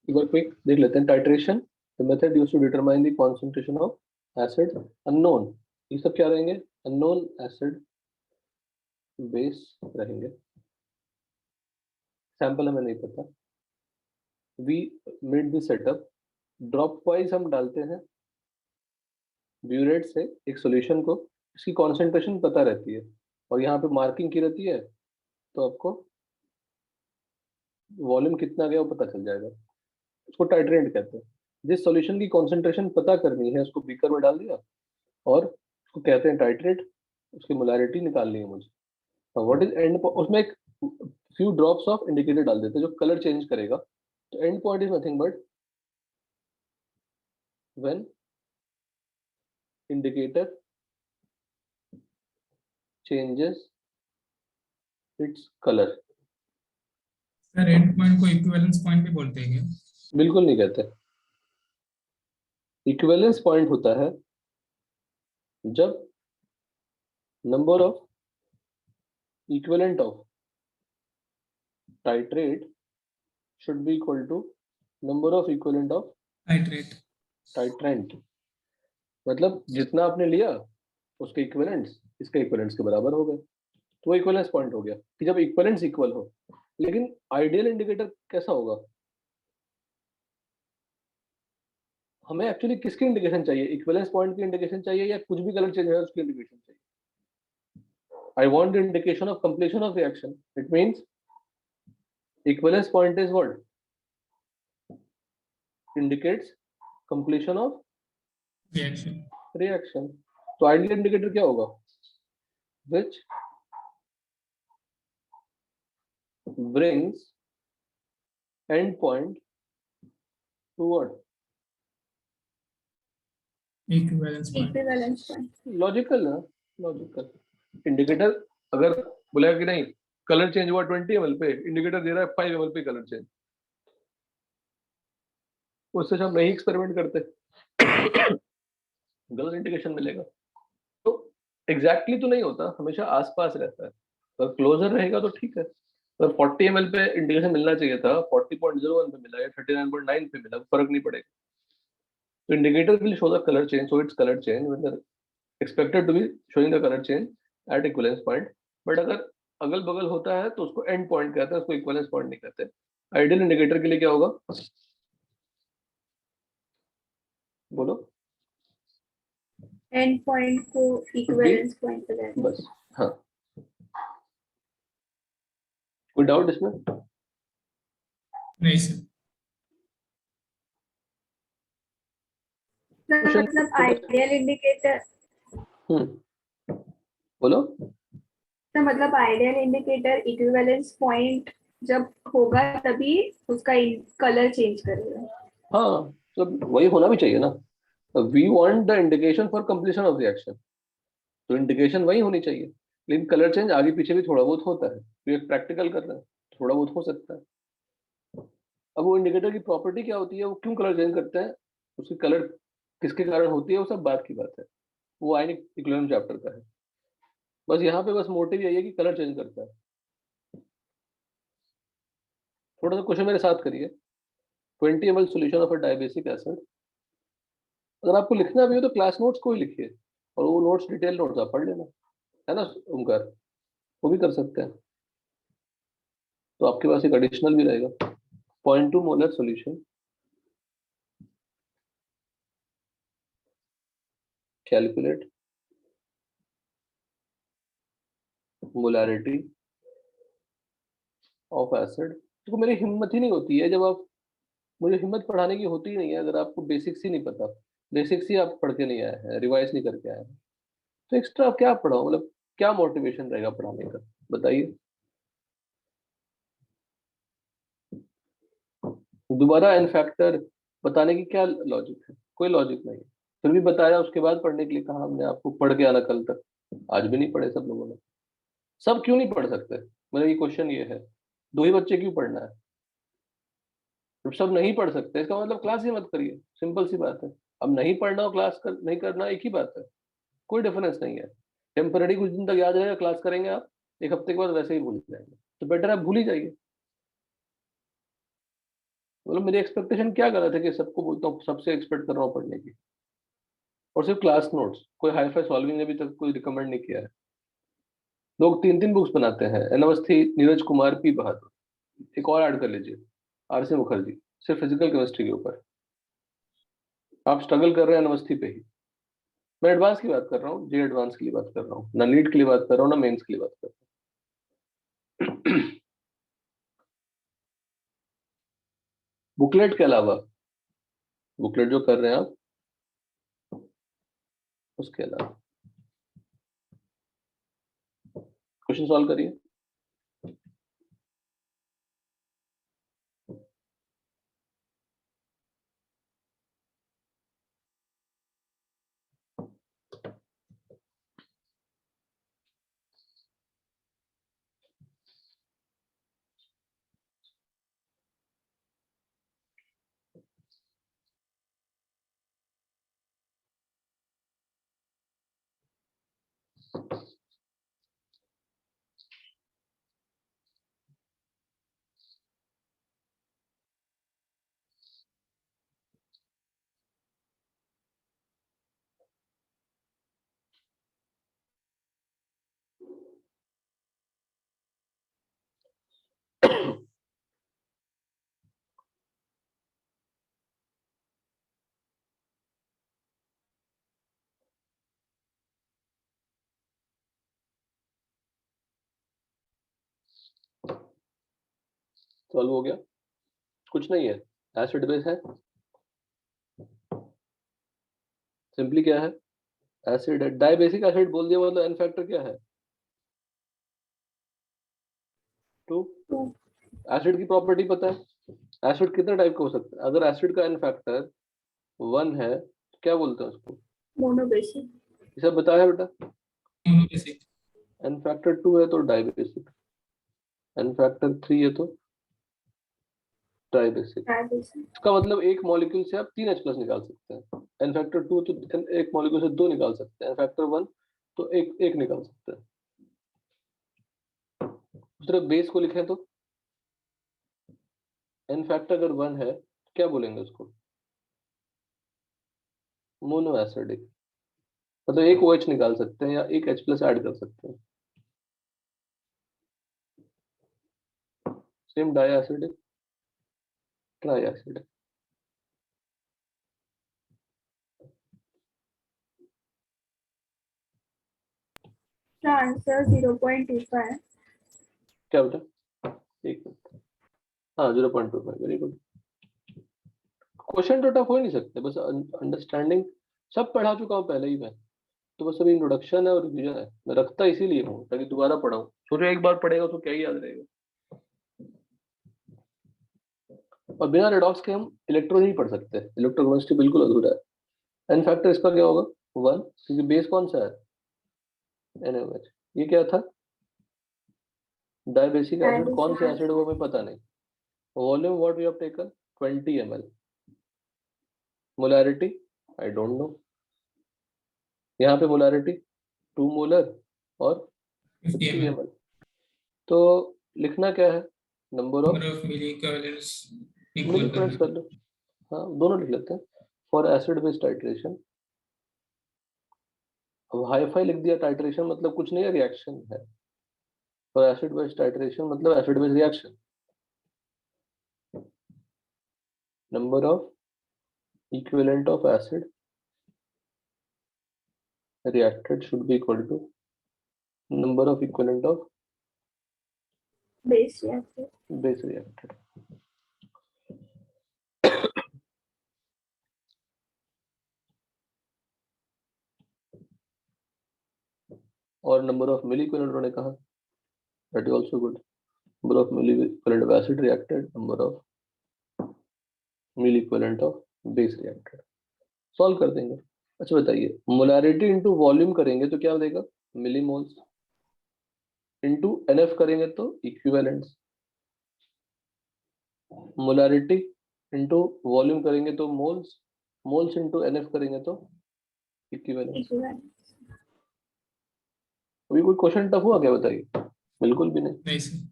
एक बार क्विक देख लेते हैं। Titration, the method used to determine the concentration of acid unknown. ये सब क्या रहेंगे? अननोन एसिड बेस रहेंगे। सैंपल हमें नहीं पता। We made the setup, drop wise हम डालते हैं ब्यूरेट से एक सॉल्यूशन को, इसकी कॉन्सेंट्रेशन पता रहती है और यहाँ पे मार्किंग की रहती है, तो आपको वॉल्यूम कितना गया वो पता चल जाएगा। उसको टाइट्रेंट कहते हैं। जिस सॉल्यूशन की कॉन्सेंट्रेशन पता करनी है उसको बीकर में डाल दिया और उसको कहते हैं टाइट्रेट, उसकी मोलैरिटी निकालनी है मुझे। व्हाट इज एंड, उसमें एक फ्यू ड्रॉप्स ऑफ इंडिकेटर डाल देते हैं जो कलर चेंज करेगा। तो and point is nothing but when indicator changes its colour. Sir and point को इक्विवेलेंस पॉइंट भी बोलते हैं क्या? बिल्कुल नहीं कहते। इक्विवेलेंस पॉइंट होता है जब number of equivalent of titrate should be equal to number of equivalent of titrate. titrant। मतलब जितना आपने लिया उसके इक्विवेलेंट्स इसके इक्विवेलेंट्स के बराबर हो गए, तो वो इक्विवेलेंस पॉइंट हो गया कि जब इक्विवेलेंट्स इक्वल हो। लेकिन आइडियल इंडिकेटर कैसा होगा? हमें एक्चुअली किसकी इंडिकेशन चाहिए? इक्विवेलेंस पॉइंट की इंडिकेशन चाहिए या कुछ भी कलर चेंज है उसकी इंडिकेशन चाहिए? I want the indication of completion of reaction. It means equivalence point is what indicates completion of reaction. Reaction. तो आइडियल इंडिकेटर क्या होगा? which brings end point to what? Equivalence point. Equivalence point. Logical है, logical. Indicator अगर बोला कि नहीं colour change हुआ 20 ml पे, इंडिकेटर दे रहा है 5 ml पे कलर चेंज, उससे हम नहीं एक्सपेरिमेंट करते, गलत इंडिकेशन मिलेगा। तो एग्जैक्टली तो नहीं होता, हमेशा आसपास रहता है। अगर क्लोजर रहेगा तो ठीक है। अगर 40 ml पे इंडिकेशन मिलना चाहिए था, 40.01 पे मिला या 39.9 पे मिला, फर्क नहीं पड़ेगा। तो indicator will show the colour change, so its colour change when the expected to be showing the color change at equivalence point। But अगर अगल बगल होता है तो उसको एंड पॉइंट कहते हैं, उसको इक्विवेलेंस पॉइंट नहीं कहते। आइडियल इंडिकेटर के लिए क्या होगा बोलो? एंड पॉइंट को इक्विवेलेंस पॉइंट पे रहता है। बस, हाँ। कोई डाउट इसमें? नहीं सर। क्वेश्चन मतलब आइडियल इंडिकेटर, बोलो। तो मतलब आइडियल इंडिकेटर इक्विवेलेंस पॉइंट जब होगा तभी उसका कलर चेंज करेगा। हाँ, तो वही होना भी चाहिए ना। We want the indication for completion of reaction, तो इंडिकेशन वही होनी चाहिए। लेकिन कलर चेंज आगे पीछे भी थोड़ा बहुत होता है, तो एक प्रैक्टिकल कर रहे हैं, थोड़ा बहुत हो सकता है। अब वो इंडिकेटर की प्रॉपर्टी क्या होती है, वो क्यों कलर चेंज करते हैं, उसकी कलर किसके कारण होती है, वो सब बात की बात है, वो आयनिक इक्विलिब्रियम चैप्टर का है। बस यहाँ पे बस मोटिव यही है कि कलर चेंज करता है। थोड़ा सा क्वेश्चन मेरे साथ करिए। 20 ml solution of a dibasic acid. अगर आपको लिखना भी हो तो क्लास नोट्स को ही लिखिए, और वो नोट्स डिटेल नोट्स आप पढ़ लेना, है ना ओमकार? वो भी कर सकते हैं, तो आपके पास एक एडिशनल भी रहेगा। 0.2 molar solution, calculate molarity of acid. तो मेरी हिम्मत ही नहीं होती है, जब आप, मुझे हिम्मत पढ़ाने की होती ही नहीं है अगर आपको बेसिक्स ही नहीं पता, बेसिक्स ही आप पढ़ के नहीं आए हैं, रिवाइज नहीं करके आए हैं, तो एक्स्ट्रा आप क्या पढ़ाओ? मतलब क्या मोटिवेशन रहेगा पढ़ाने का, बताइए। दोबारा एन फैक्टर बताने की क्या लॉजिक है? कोई लॉजिक नहीं है। फिर भी बताया, उसके बाद पढ़ने के लिए कहा हमने आपको, पढ़ के आना कल तक। आज भी नहीं पढ़े सब लोगों ने। सब क्यों नहीं पढ़ सकते? मेरा ये क्वेश्चन ये है, दो ही बच्चे क्यों पढ़ना है? जब सब नहीं पढ़ सकते इसका मतलब क्लास ही मत करिए, सिंपल सी बात है। अब नहीं पढ़ना और क्लास नहीं करना एक ही बात है, कोई डिफरेंस नहीं है। टेम्पररी कुछ दिन तक याद रहेगा, क्लास करेंगे आप, एक हफ्ते के बाद वैसे ही भूल जाएंगे, तो बेटर आप भूल ही जाइए। मतलब मेरी एक्सपेक्टेशन क्या गलत है कि सबको बोलता हूँ, सबसे एक्सपेक्ट कर रहा हूँ पढ़ने की, और सिर्फ क्लास नोट्स, कोई हाई फाई सॉल्विंग अभी तक कोई रिकमेंड नहीं किया है। लोग 3 3 बुक्स बनाते हैं, एन अवस्थी, नीरज कुमार, पी बहादुर, एक और ऐड कर लीजिए, आर सी मुखर्जी, सिर्फ फिजिकल केमिस्ट्री के ऊपर। आप स्ट्रगल कर रहे हैं अवस्थी पे ही। मैं एडवांस की बात कर रहा हूँ, जे एडवांस के लिए बात कर रहा हूँ, ना नीट के लिए बात कर रहा हूँ, ना मेंस के लिए बात कर रहा हूँ। बुकलेट के अलावा, बुकलेट जो कर रहे हैं आप, उसके अलावा क्वेश्चन सॉल्व करिए। सॉल्व हो गया, कुछ नहीं है, एसिड बेस है, सिंपली क्या है, एसिड है, डाइबेसिक एसिड बोल दिया मतलब एन फैक्टर क्या है, 2। टू। एसिड की प्रॉपर्टी पता है, एसिड कितने टाइप का हो सकता है, अगर एसिड का एन फैक्टर 1 है तो क्या बोलते हैं उसको, मोनोबेसिक। ये सब बताया बेटा। मोनोबेसिक। एन फैक्टर 2 है तो डाइबेसिक, एन फैक्टर 3 है तो ट्राइबेसिक। डाइबेसिक। इसका मतलब एक मॉलिक्यूल से आप 3H+ निकाल सकते हैं, एन फैक्टर 2 तो एक मॉलिक्यूल से 2 निकाल सकते हैं, एन फैक्टर 1 तो एक निकाल सकते हैं। उस तरह बेस को लिखें तो एन फैक्टर अगर 1 है तो क्या बोलेंगे उसको, मोनो एसिडिक, मतलब एक OH निकाल सकते हैं या एक H+ ऐड कर सकते हैं। Same die acidic, try acidic. इसका आंसर 0.25 है। क्या बेटा, एक मिनट, हाँ 0.25, वेरी गुड। क्वेश्चन तो टफ हो ही नहीं सकते, बस अंडरस्टैंडिंग सब पढ़ा चुका हूँ पहले ही मैं, तो बस अभी इंट्रोडक्शन है और रिवीजन है, मैं रखता इसीलिए हूँ ताकि दोबारा पढ़ाऊँ, सोचो एक बार पढ़ेगा तो क्या ही याद रहेगा। और बिना रेडॉक्स के हम इलेक्ट्रो नहीं पढ़ सकते, इलेक्ट्रोकेमिस्ट्री बिल्कुल अधूरा है। एन फैक्टर इसका क्या होगा, 1, क्योंकि बेस कौन सा है, NaOH। ये क्या था, डाइबेसिक एसिड, कौन से एसिड वो हमें पता नहीं। Volume what we have taken 20 ml, molarity I don't know, यहाँ पे मोलैरिटी 2 मोलर और 50 50 ml। ml। तो लिखना क्या है, number of number of milliequivalents milli equal equivalents करना। कर लो, हाँ दोनों लिख लेते हैं, फॉर एसिड बेस टाइट्रेशन। अब हाई फाई लिख दिया, टाइट्रेशन मतलब कुछ नहीं है, रिएक्शन है, फॉर एसिड बेस टाइट्रेशन मतलब acid base reaction, number of equivalent of acid reacted should be equal to number of equivalent of base reactor. base reacted। और number of milli equivalent उन्होंने कहा, that is also good, number of milli equivalent of acid reacted, number of milli equivalent of base reacted, solve कर देंगे। अच्छा बताइए, molarity into volume करेंगे तो क्या देगा, मिलीमोल्स, इंटू NF करेंगे तो इक्विवेलेंट्स, मोलैरिटी इंटू वॉल्यूम करेंगे तो मोल्स, मोल्स इंटू NF करेंगे तो इक्विवेलेंट्स। इक्विवेलेंस। अभी कोई क्वेश्चन टफ हुआ क्या बताइए, बिल्कुल भी नहीं। नहीं सर।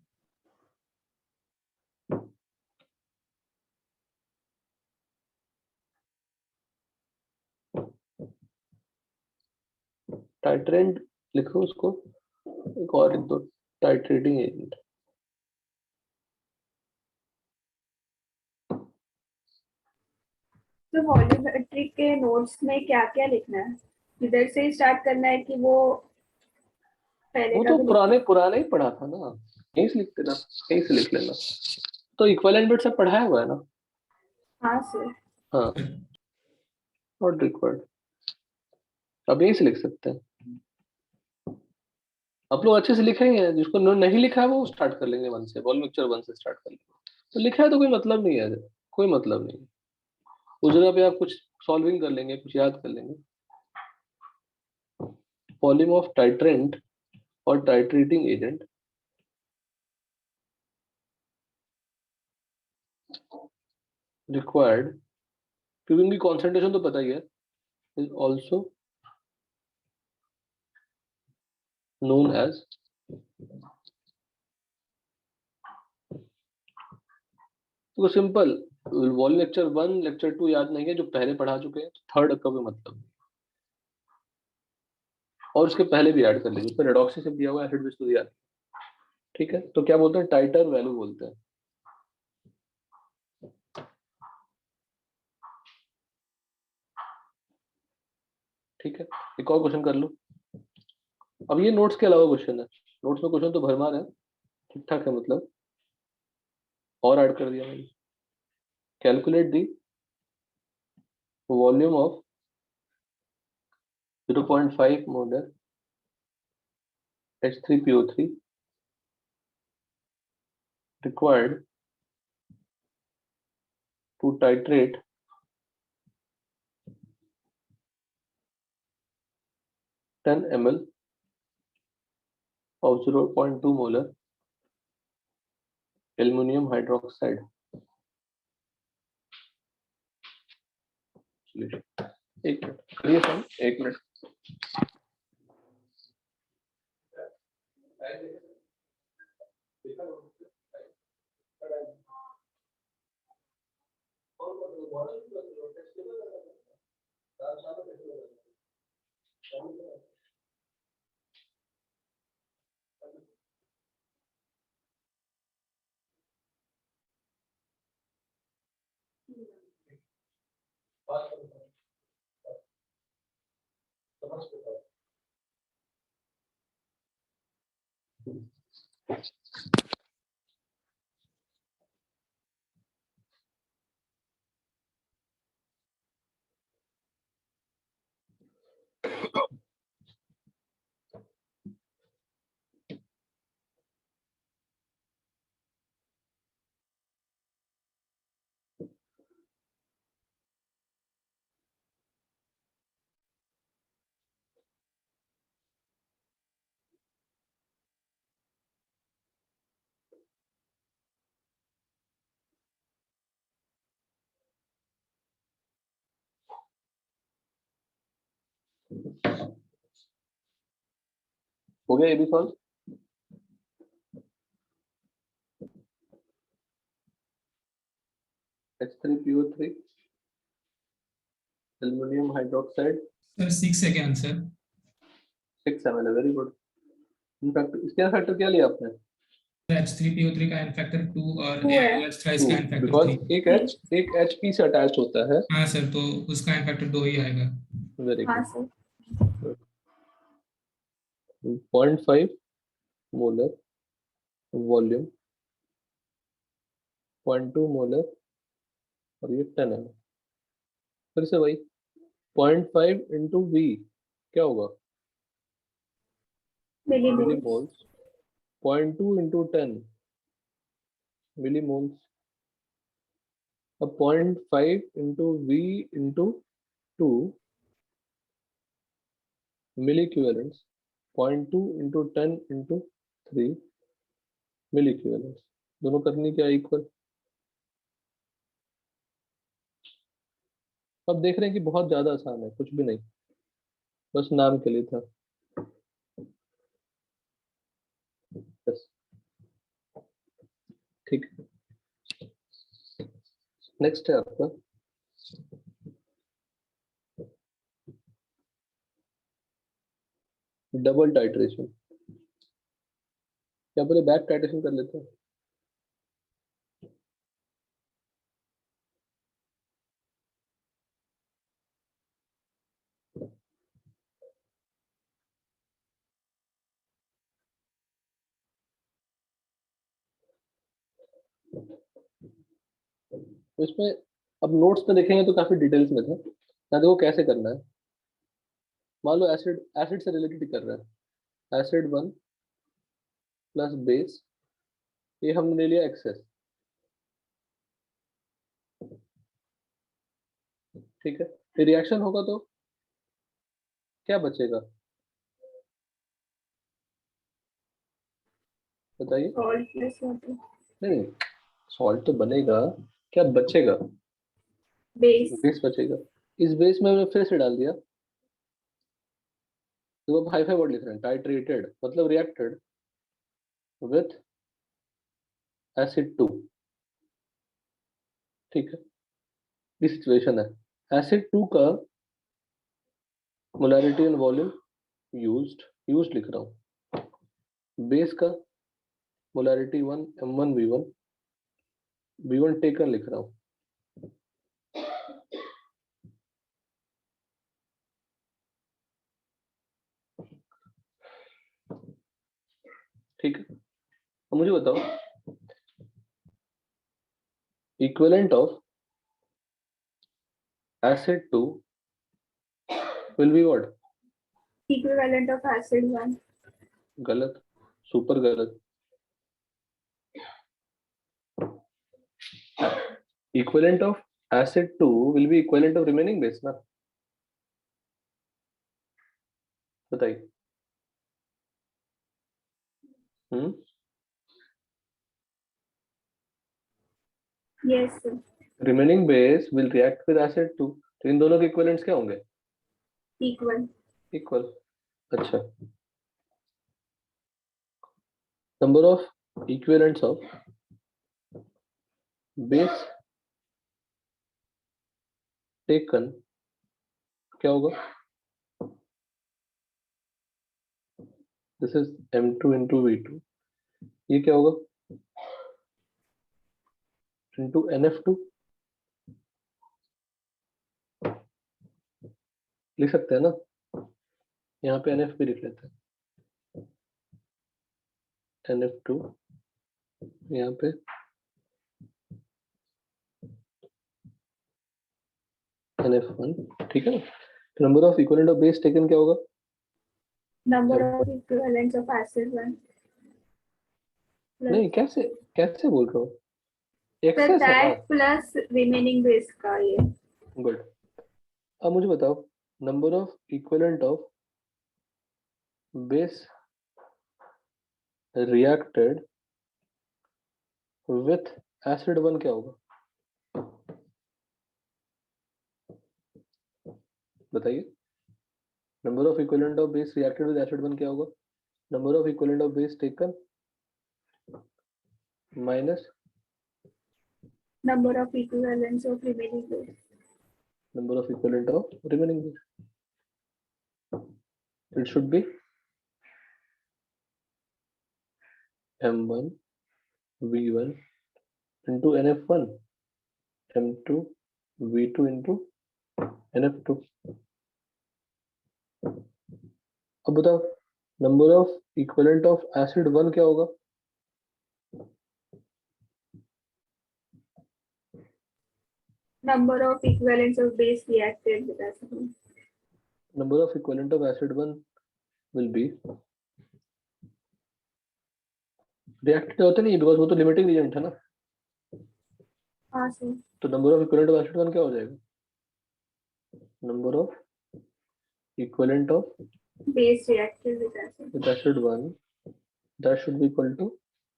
टाइट्रेंट लिखो उसको, एक और लिख दो, टाइट्रेटिंग एजेंट। तो वॉल्यूमेट्रिक के नोट्स में क्या क्या लिखना है? इधर से ही स्टार्ट करना है कि वो पहले वो का तो भी पुराने पुराने ही पढ़ा था ना, यहीं से लिख देना, यहीं से लिख लेना। तो इक्विवेलेंट बिट सब पढ़ाया हुआ है ना। हाँ सर। हाँ, नॉट रिक्वायर्ड, अब यहीं से लिख सकते हैं। आप लोग अच्छे से लिखे ही हैं, जिसको नहीं लिखा है वो स्टार्ट कर लेंगे वन से, वॉल्यूम पिक्चर वन से स्टार्ट कर लेंगे। तो लिखा है तो कोई मतलब नहीं है, कोई मतलब नहीं। उस जगह पे आप कुछ सॉल्विंग कर लेंगे, कुछ याद कर लेंगे। वॉल्यूम ऑफ टाइट्रेंट और टाइट्रेटिंग एजेंट रिक्वायर्ड, क्योंकि उनकी कॉन्सेंट्रेशन तो पता ही है, इज ऑल्सो नोन एज, तो simple, volume lecture one lecture to याद नहीं है जो पहले पढ़ा चुके हैं, थर्ड का भी मतलब नहीं। और उसके पहले भी ऐड कर लीजिए, उसमें रेडॉक्सी से दिया हुआ एसिड बेस तो दिया, ठीक है। तो क्या बोलते हैं, टाइटर वैल्यू बोलते हैं, ठीक है। एक और क्वेश्चन कर लो। अब ये नोट्स के अलावा क्वेश्चन है, नोट्स में क्वेश्चन तो भरमार है, ठीक ठाक है मतलब, और ऐड कर दिया मैंने। Calculate the volume of 0.5 molar H3PO3 required to titrate 10 ml of 0.2 molar aluminum hydroxide solution। एक मिनट करिए सर, एक मिनट। हो गया ये भी solve. H3PO3 aluminum hydroxide sir 6 है क्या आंसर? 6 ml है, वेरी गुड। इनफैक्ट इसके फैक्टर क्या लिया आपने? H3PO3 का इनफैक्टर 2 और 2 है। NaOH था 2, इसका इनफैक्टर बिकॉज 3। एक H पी से अटैच होता है। हाँ सर, तो उसका इनफैक्टर 2 ही आएगा। वेरी हाँ good. Sir. 0.5 molar volume, 0.2 molar, और ये 10 ml। फिर से वही 0.5 इंटू वी क्या होगा, मिलीमोल। Millimoles, 0.2 into 10 millimoles. अब 0.5 into V into 2 milliequivalents, 0.2 into 10 into 3 milliequivalents, दोनों करनी क्या इक्वल। अब देख रहे हैं कि बहुत ज्यादा आसान है, कुछ भी नहीं, बस नाम के लिए था बस, ठीक। नेक्स्ट है आपका डबल टाइट्रेशन, क्या पहले बैक टाइट्रेशन कर लेते हैं। तो इसमें अब नोट्स में देखेंगे तो काफी डिटेल्स में थे। ना देखो कैसे करना है। मान लो एसिड एसिड से रिलेटेड कर रहा है, एसिड 1 प्लस बेस, ये हमने ले लिया एक्सेस, ठीक है। फिर रिएक्शन होगा तो क्या बचेगा, बताइए। सॉल्ट प्लस वाटर, नहीं, सॉल्ट तो बनेगा, क्या बचेगा, बेस। बेस बचेगा। इस बेस में हमने फिर से डाल दिया, तो अब हाई फाई वर्ड लिख रहे हैं, टाइट्रेटेड मतलब रिएक्टेड विथ एसिड 2, ठीक है। ये सिचुएशन है, एसिड 2 का मोलैरिटी एंड वॉल्यूम यूज्ड लिख रहा हूँ, बेस का मोलैरिटी 1 m1 v1 टेकन लिख रहा हूँ। ठीक है, अब मुझे बताओ equivalent of acid 2 will be what. Equivalent of acid 1, गलत, सुपर गलत। Equivalent of acid 2 will be equivalent of remaining base ना, बताइए। Hmm, yes remaining base will react with acid 2, तो इन दोनों के इक्विवेलेंट्स क्या होंगे, इक्वल। इक्वल। अच्छा, number of equivalents of base taken क्या होगा, this is m2 into v2, ये क्या होगा into nf2, लिख सकते हैं ना, यहाँ पे nf भी लिख लेते हैं, nf2 यहाँ पे nf1, ठीक है ना। तो number of equivalent of base taken क्या होगा, number of equivalents of acid 1 नहीं प्लस, कैसे कैसे बोल रहा हूँ, सर एक्सेस है ना। दैट प्लस रिमेनिंग बेस का ये। गुड, अब मुझे बताओ number of equivalent of base reacted with acid 1 क्या होगा, बताइए। Number of equivalent of base reacted with acid 1 क्या होगा, number of equivalent of base taken minus number of equivalents of remaining base, number of equivalent of remaining base. It should be m1 v1 into nf1 m2 v2 into nf2। अब बताओ number of equivalent of acid 1 क्या होगा, number of equivalents of base reacted with acid 1, number of equivalent of acid 1 will be reacted होता नहीं because वो तो limiting reagent है ना, हाँ सर। तो number of equivalent of acid 1 क्या हो जाएगा, number of equivalent of base reacted with acid, with acid 1 that should be equal to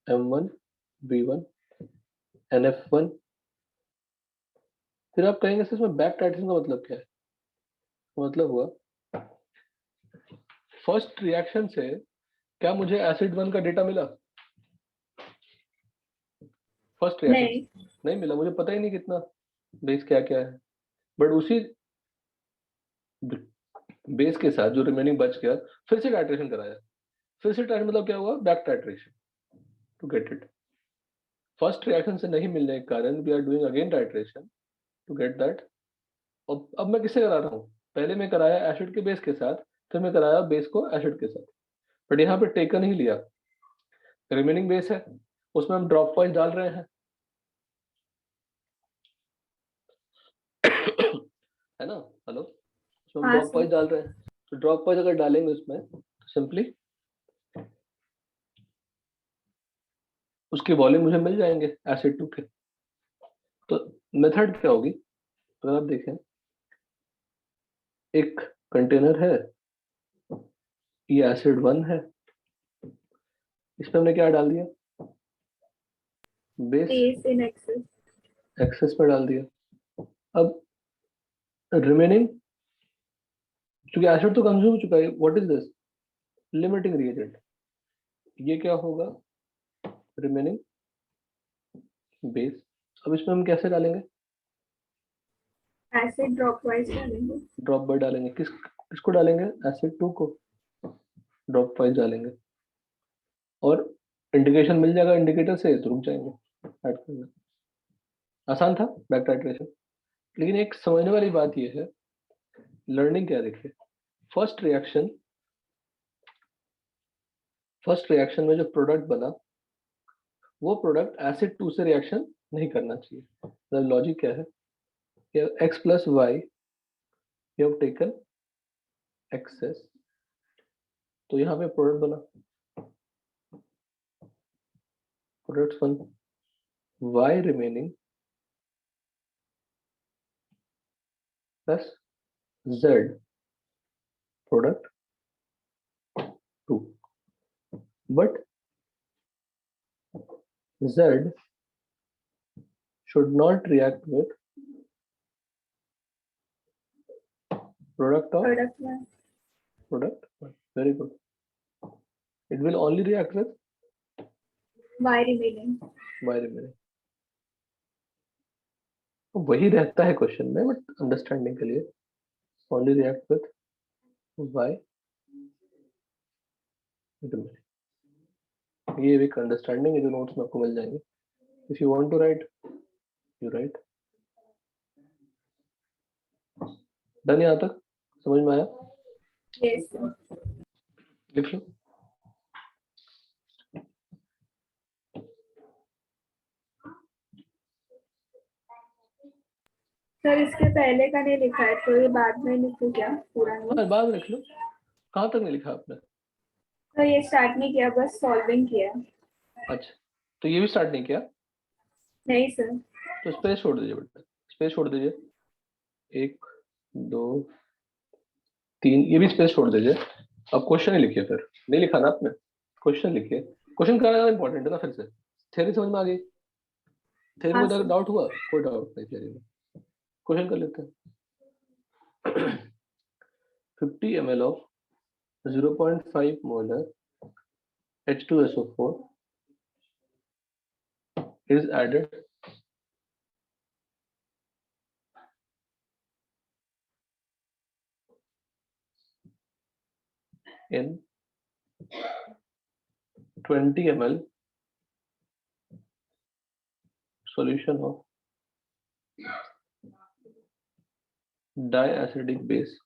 m1 v1 nf1। फिर आप कहेंगे सर इसमें बैक टाइट्रेशन का मतलब क्या है, मतलब हुआ फर्स्ट रिएक्शन से क्या मुझे एसिड 1 का डेटा मिला, फर्स्ट रिएक्शन नहीं नहीं मिला, मुझे पता ही नहीं कितना बेस क्या क्या है, बट उसी बेस के साथ जो रिमेनिंग बच गया फिर से टाइट्रेशन कराया। फिर से टाइट मतलब क्या हुआ, back titration to get it. First reaction से नहीं मिलने के कारण we are doing again titration to get that. और अब मैं किससे करा रहा हूँ, पहले मैं कराया एसिड के बेस के साथ, फिर मैं कराया बेस को एसिड के साथ, बट यहाँ पे टेकन ही लिया, रिमेनिंग बेस है उसमें हम ड्रॉप वाइज डाल रहे हैं है ना, हेलो, उसमें हम हाँ ड्रॉप वाइज सर। डाल रहे हैं। तो ड्रॉप वाइज अगर डालेंगे उसमें तो सिंपली उसके वॉल्यूम मुझे मिल जाएंगे एसिड 2 के। तो मेथड क्या होगी, अगर आप देखें, एक कंटेनर है, ये एसिड 1 है, इसमें हमने क्या डाल दिया, base, base in excess. Excess पर डाल दिया। अब रिमेनिंग, क्योंकि एसिड तो कंज्यूम हो चुका है, what is this, limiting reagent, ये क्या होगा, रिमेनिंग बेस। अब इसमें हम कैसे डालेंगे, एसिड ड्रॉप वाइज डालेंगे। ड्रॉप बाय डालेंगे, किसको डालेंगे, एसिड 2 को ड्रॉप वाइज डालेंगे, और इंडिकेशन मिल जाएगा इंडिकेटर से तो रुक जाएंगे ऐड करना। आसान था बैक टाइट्रेशन। लेकिन एक समझने वाली बात ये है, लर्निंग क्या है, देखिए फर्स्ट रिएक्शन में जो प्रोडक्ट बना वो प्रोडक्ट एसिड 2 से रिएक्शन नहीं करना चाहिए। मतलब लॉजिक क्या है, X plus Y you have taken excess, तो यहाँ पे प्रोडक्ट बना, product one, Y remaining plus Z product 2, but Z should not react with product of product में product 1. Very good. It will only react with Y remaining. Y remaining. तो वही रहता है question में, बट अंडरस्टैंडिंग के लिए only react with Y remaining. ये एक अंडरस्टैंडिंग है जो नोट्स में आपको मिल जाएंगे। If you want to write, you write. Done, यहाँ तक समझ में आया, यस सर। लिख लो। सर इसके पहले का नहीं लिखा है तो ये बाद में लिखूं क्या पूरा नहीं? हाँ, बाद में लिख लो। कहाँ तक नहीं लिखा आपने? तो ये स्टार्ट नहीं किया, बस सॉल्विंग किया। अच्छा, तो ये भी स्टार्ट नहीं किया, नहीं सर। तो स्पेस छोड़ दीजिए बेटा, स्पेस छोड़ दीजिए, 1 2 3, ये भी स्पेस छोड़ दीजिए। अब क्वेश्चन ही लिखिए, फिर नहीं लिखा ना आपने, क्वेश्चन लिखिए। क्वेश्चन करना ज्यादा इंपॉर्टेंट है ना, फिर से थ्योरी समझ में आ गई, थ्योरी हाँ में सर। डाउट हुआ, कोई डाउट नहीं थ्योरी में, क्वेश्चन कर लेते हैं। 50 ml of 0.5 molar H2SO4 is added in 20 ml solution of diacidic base.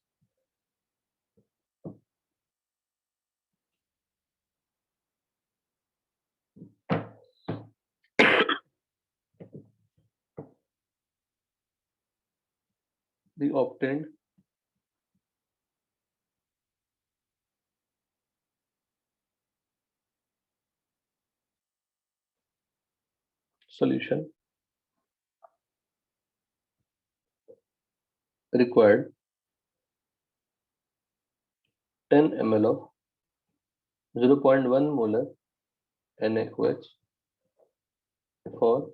The obtained solution required 10 ml of 0.1 molar NaOH for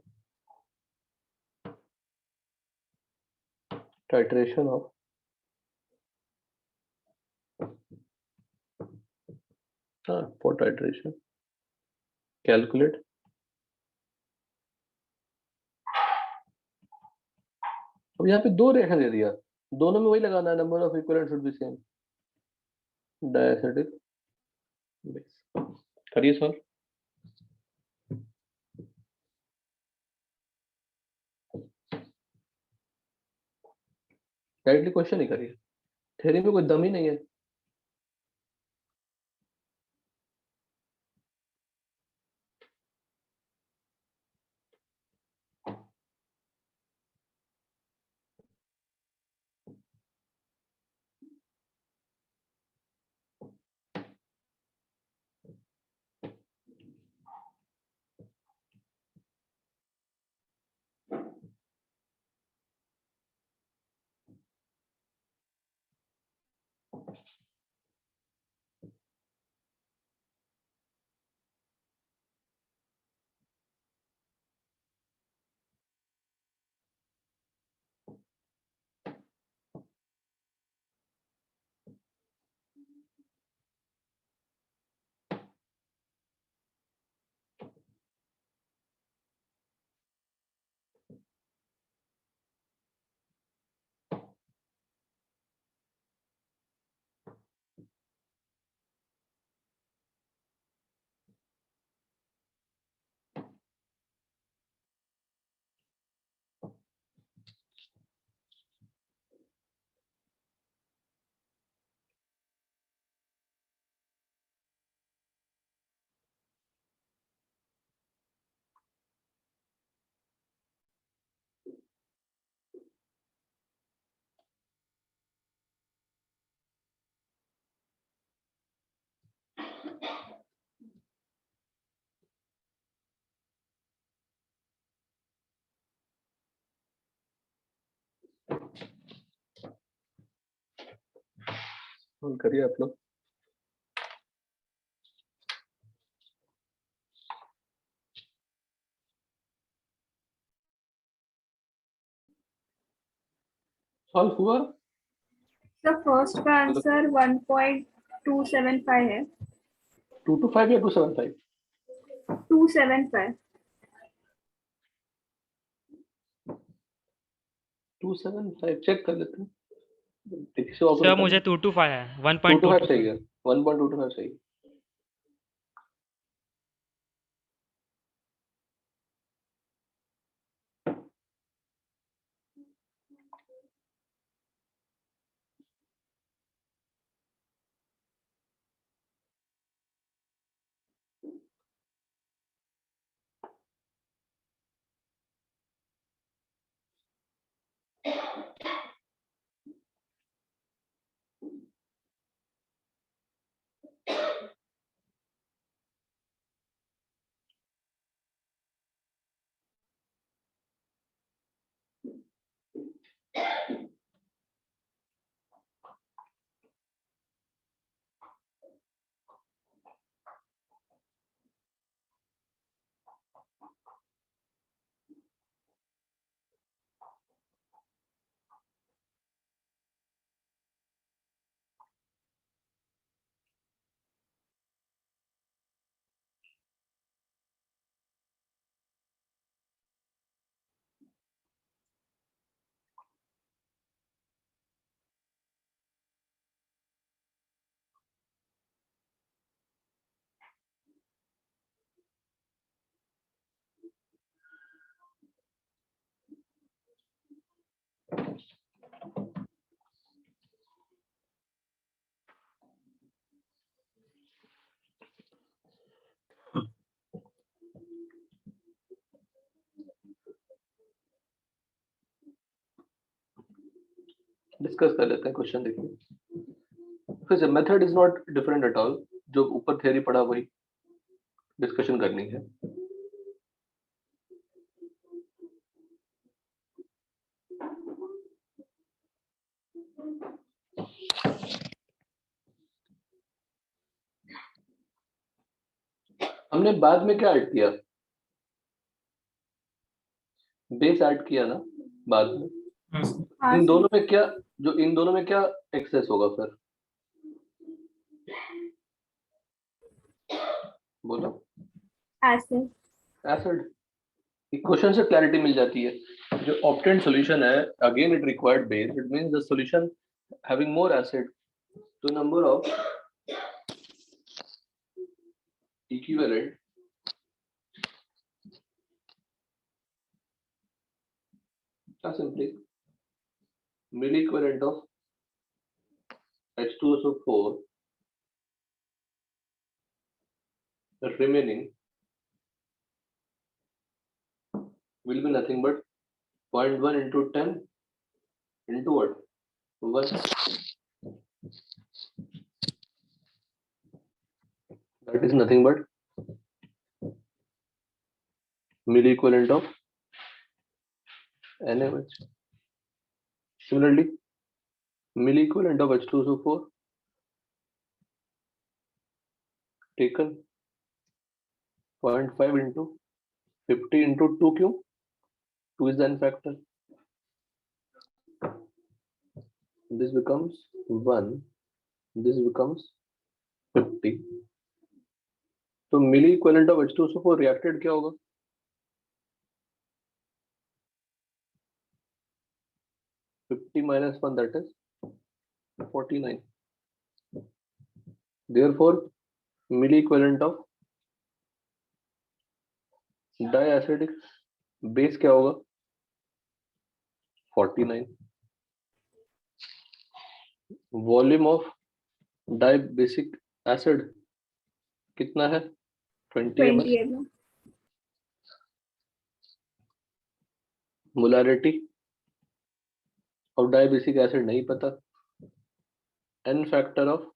titration of for titration. Calculate अब यहाँ पे 2 रिएक्शन दे दिया, दोनों में वही लगाना है, number of equivalent should be same. Diacidic base. करिए सॉल्व। डायरेक्टली क्वेश्चन ही करिए, थ्योरी में कोई दम ही नहीं है। करिए आप लोग। सॉल्व हुआ? सर फर्स्ट का आंसर 1.275 है। 225 या 275? 275। 275 चेक कर लेते हैं। सर मुझे 225 है, 225 सही है, 1.225 सही है। डिस्कस कर लेते हैं क्वेश्चन। देखिए फिर method is not different at all, जो ऊपर थ्योरी पढ़ा वही डिस्कशन करनी है। हमने बाद में क्या ऐड किया? बेस ऐड किया ना बाद में। हाँ सर। हाँ इन सर। दोनों में क्या, जो इन दोनों में क्या एक्सेस होगा फिर? बोलो। एसिड। एसिड। इक्वेशन से क्लैरिटी मिल जाती है। जो ऑब्टेन्ड सॉल्यूशन है, again it required base, it means the solution having more acid, तो number of equivalent simply mill equivalent of H2SO4 remaining will be nothing but 0.1 into 10 into what? 1. That is nothing but mill equivalent of NaOH. Similarly, mill equivalent of H2SO4 taken 0.5 into 50 into 2Q. 2 is the n factor. This becomes 1. This becomes 50. तो मिली equivalent of H2SO4 reacted क्या होगा? -1 that is 49. Therefore, milli equivalent of diacidic base क्या होगा? 49. Volume of dibasic acid कितना है? 20 ml. 20 ml. Molarity of dibasic acid नहीं पता. N factor of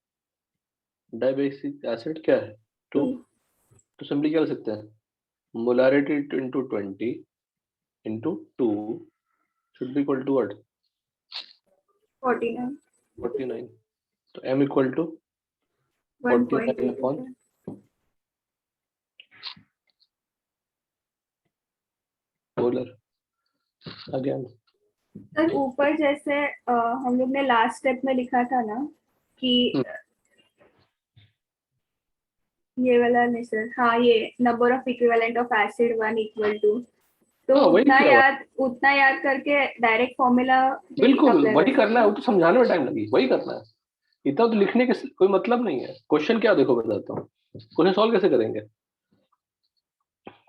dibasic acid क्या है? 2. तो सिंपली क्या कर सकते हैं? Molarity into 20 into 2 should be equal to what? 49. तो m equal to 49 upon molar. Again sir ऊपर जैसे हम लोग ने लास्ट स्टेप में लिखा था ना कि ये वाला नहीं सर. हाँ, ये number of equivalent of acid 1 equal to. तो हाँ, उतना याद करके डायरेक्ट फॉर्मूला. बिल्कुल वही करना है. वो तो समझाने में टाइम लगेगी. वही करना है. इतना तो लिखने के कोई मतलब नहीं है. क्वेश्चन क्या देखो बताता हूँ. क्वेश्चन सॉल्व कैसे करेंगे?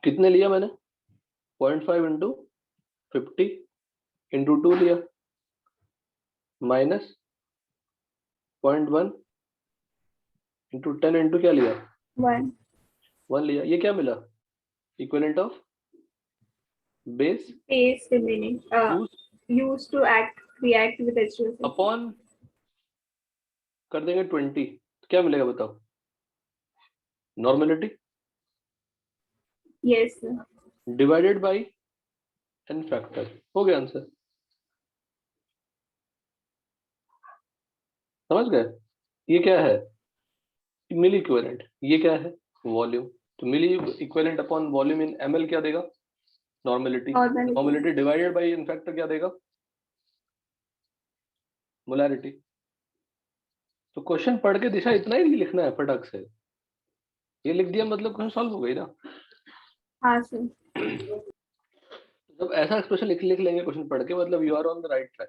कितने लिया मैंने? 0.5 इंटू 50 इंटू 2 लिया माइनस 0.1 इंटू 10 इंटू क्या लिया? 1 लिया. ये क्या मिला? Equivalent of base remaining used to react with H2SO4 upon कर देंगे 20. तो क्या मिलेगा बताओ? Normality. Yes sir. Divided by n factor. हो गया आंसर. समझ गए? ये क्या है? Milli equivalent. ये क्या है? वॉल्यूम. तो milli equivalent upon volume in ml क्या देगा? Normality. Normality divided by n factor क्या देगा? मोलारिटी. तो क्वेश्चन पढ़ के दिशा इतना ही लिखना है फटक से. ये लिख दिया मतलब क्वेश्चन सॉल्व हो गई ना. हाँ सर. जब ऐसा एक्सप्रेशन लिख लेंगे क्वेश्चन पढ़ के मतलब you are on the right track.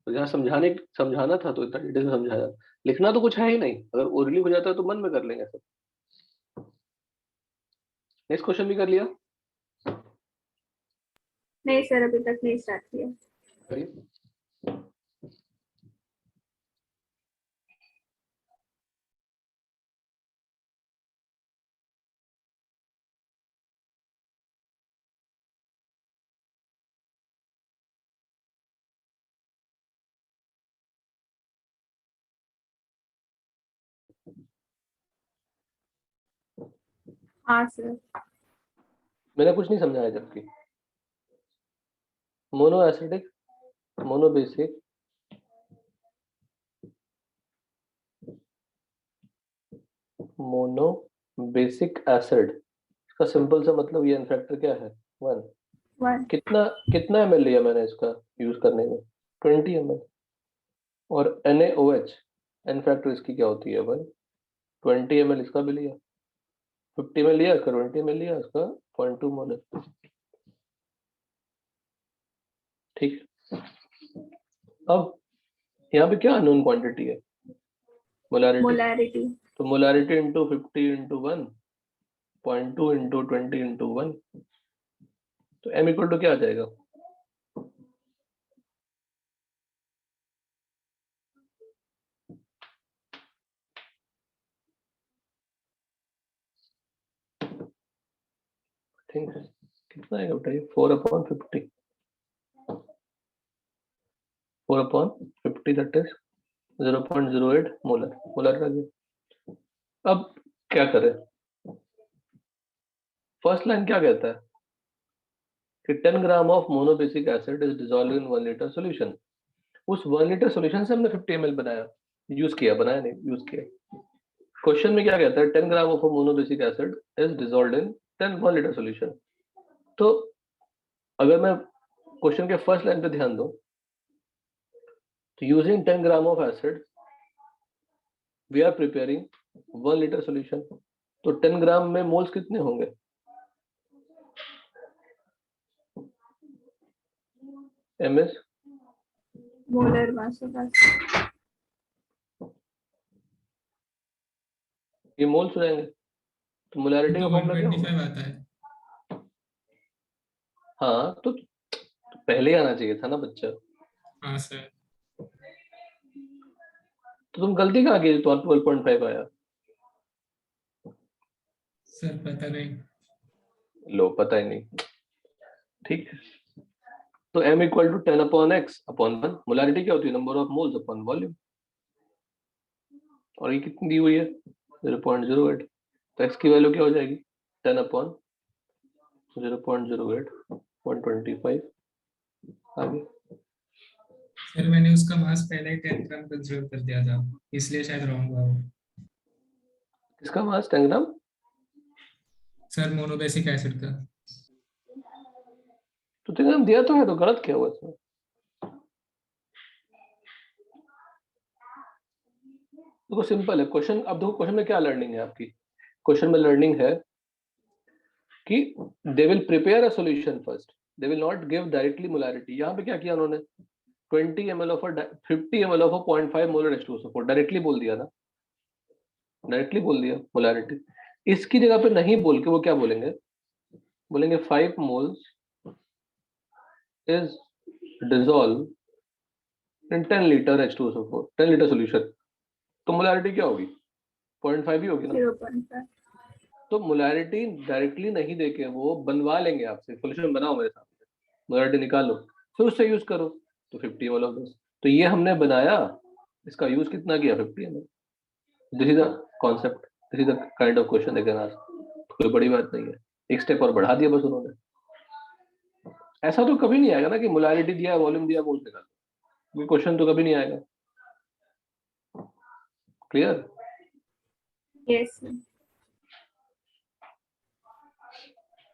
तो जहाँ समझाना था तो इतना डिटेल में समझाया. लिखना तो कुछ है ही नहीं. अगर ओरली हो जाता है तो मन में कर लेंगे सब. नेक्स्ट क्वेश्चन भी कर लिया? नहीं सर, अभी तक नहीं स्टार्ट किया. करिए. हाँ सर. मैंने कुछ नहीं समझाया. जबकि mono acidic mono basic mono basic acid इसका सिंपल सा मतलब ये n फैक्टर क्या है? 1. कितना ml लिया मैंने इसका यूज करने में? 20 ml. और NaOH n फैक्टर इसकी क्या होती है? 1. 20 ml इसका भी लिया. 50 ml लिया इसका. 20 ml लिया इसका. 0.2 मोलर. ठीक. अब यहाँ पे क्या अननोन क्वांटिटी है? मोलारिटी, मोलारिटी तो molarity into 50 into 1, 0.2 into 20 into 1, तो m इक्वल टू क्या आ जाएगा? थिंक कितना आएगा बताइए? 4/50, 4/50 दैट इज 0.08 मोलर, मोलर का गया। अब क्या करें? फर्स्ट लाइन क्या कहता है कि 10 gram of monobasic acid is dissolve in 1 litre solution. उस 1 लीटर सॉल्यूशन से हमने 50 ml बनाया, यूज किया, बनाया नहीं, यूज किया। क्वेश्चन में क्या कहता है? 10 gram of monobasic acid is dissolved in 1 litre solution. तो अगर मैं क्वेश्चन के फर्स्ट लाइन पे ध्यान दूं, तो using 10 gram of acid we are preparing 1 litre solution. तो 10 ग्राम में मोल्स कितने होंगे? एमएस मोलर मास होगा। ये मोल्स हो जाएंगे, तो मोलारिटी तो का फॉर्मूला क्या होगा? 125 आता है। हाँ, तो पहले ही आना चाहिए था ना बच्चा। हाँ सर। तो तुम गलती कहाँ की तो 12.5 आया? सर पता नहीं। लो, पता ही नहीं, ठीक है। तो m equal to 10/x/1। Molarity क्या होती है? Number of moles upon volume, और ये कितनी दी हुई है? 0.08। तो x की वैल्यू क्या हो जाएगी? 10/0.08, 125। आगे सर मैंने उसका मास पहले ही 10 ग्राम कंसीडर कर दिया था, इसलिए शायद रॉन्ग हुआ वो। इसका मास 10 ग्राम। सर मोनोबेसिक एसिड का। तो 10 ग्राम दिया तो है, तो गलत क्या हुआ इसमें? देखो सिंपल है क्वेश्चन। अब देखो क्वेश्चन में क्या लर्निंग है आपकी। क्वेश्चन में लर्निंग है कि they will prepare a solution first, they will not give directly molarity. यहाँ पे क्या किया उन्होंने? 20 ml of 50 ml of 0.5 molar H2SO4 directly बोल दिया ना, डायरेक्टली बोल दिया मोलारिटी। इसकी जगह पे नहीं बोल के वो क्या बोलेंगे? बोलेंगे 5 moles is dissolve in 10 litre H2SO4, 10 litre solution. तो मोलारिटी क्या होगी? 0.5 ही होगी ना। 0.5। तो मोलारिटी डायरेक्टली नहीं देके वो बनवा लेंगे आपसे, सॉल्यूशन बनाओ मेरे साथ, मोलारिटी निकालो, फिर उससे यूज करो। तो 50 ml ऑफ दिस, तो ये हमने बनाया, इसका यूज कितना किया? 50 ml। This is the concept, this is the kind of question they can ask. कोई बड़ी बात नहीं है, एक स्टेप और बढ़ा दिया बस उन्होंने। ऐसा तो कभी नहीं आएगा ना कि मोलारिटी दिया, वॉल्यूम दिया, मोल्स निकालो। ये क्वेश्चन तो कभी नहीं आएगा। क्लियर? यस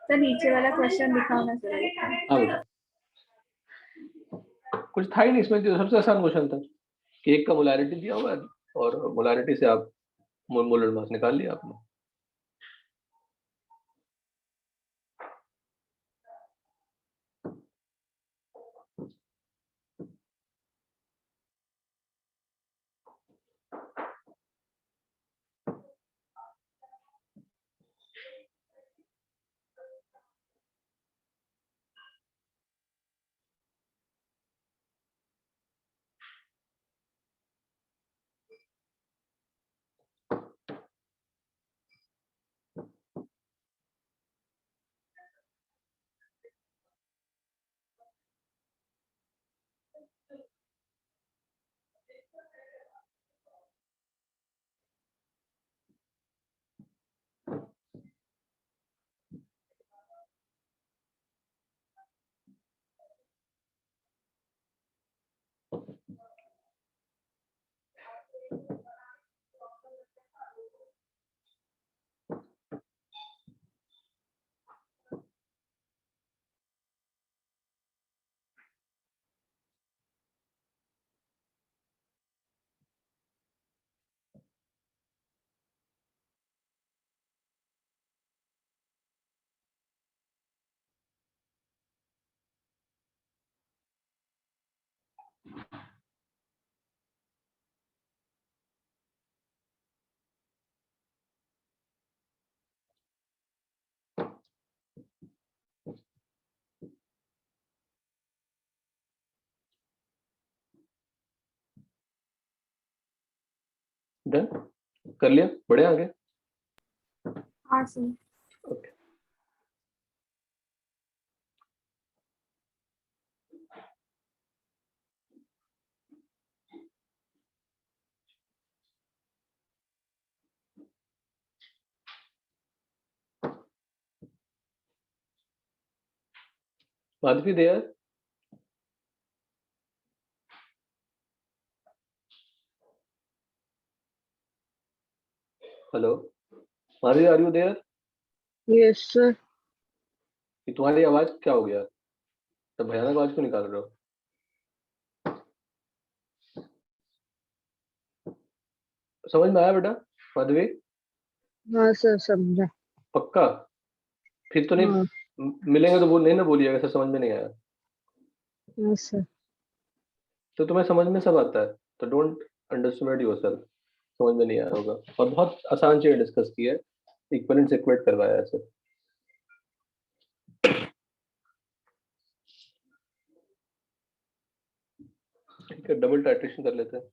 सर, नीचे वाला क्वेश्चन दिखाओ ना सर एक बार। हाँ बेटा, कुछ था ही नहीं इसमें, जो सबसे आसान क्वेश्चन था कि एक का मोलारिटी दिया हुआ है और मोलारिटी से आप मोलर मास निकाल लिया आपने। डन कर लिया, बढ़े आगे। हाँ सर। Okay Madhavi there, hello Madhavi, are you there? Yes sir. तुम्हारी आवाज क्या हो गया, तो भयानक आवाज क्यों निकाल रहे हो? समझ में आया बेटा माधवी? हाँ सर समझा। पक्का? फिर तो नहीं हाँ मिलेंगे तो बोल नहीं ना बोलिएगा सर समझ में नहीं आया। हाँ सर। तो तुम्हें समझ में सब आता है, तो डोंट अंडरस्टिमेट योरसेल्फ। समझ में नहीं आया होगा, और बहुत आसान चीज डिस्कस की है, इक्विवेलेंट इक्वेट करवाया है सर। ठीक है, डबल टाइट्रेशन कर लेते हैं।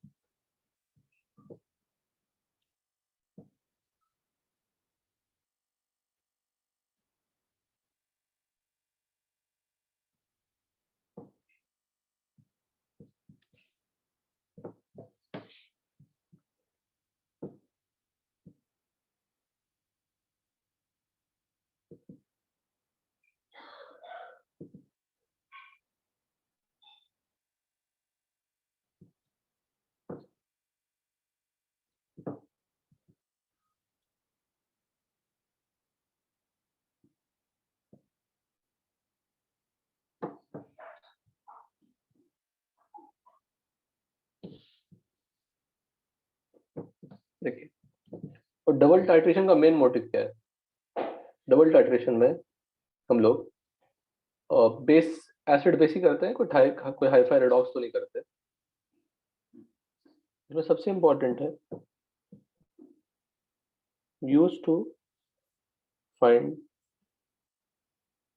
देखिए, और डबल टाइट्रेशन का मेन मोटिव क्या है? डबल टाइट्रेशन में हम लोग बेस एसिड बेस ही करते हैं, कोई हाई रेडॉक्स तो नहीं करते। इसमें सबसे इंपॉर्टेंट है use to find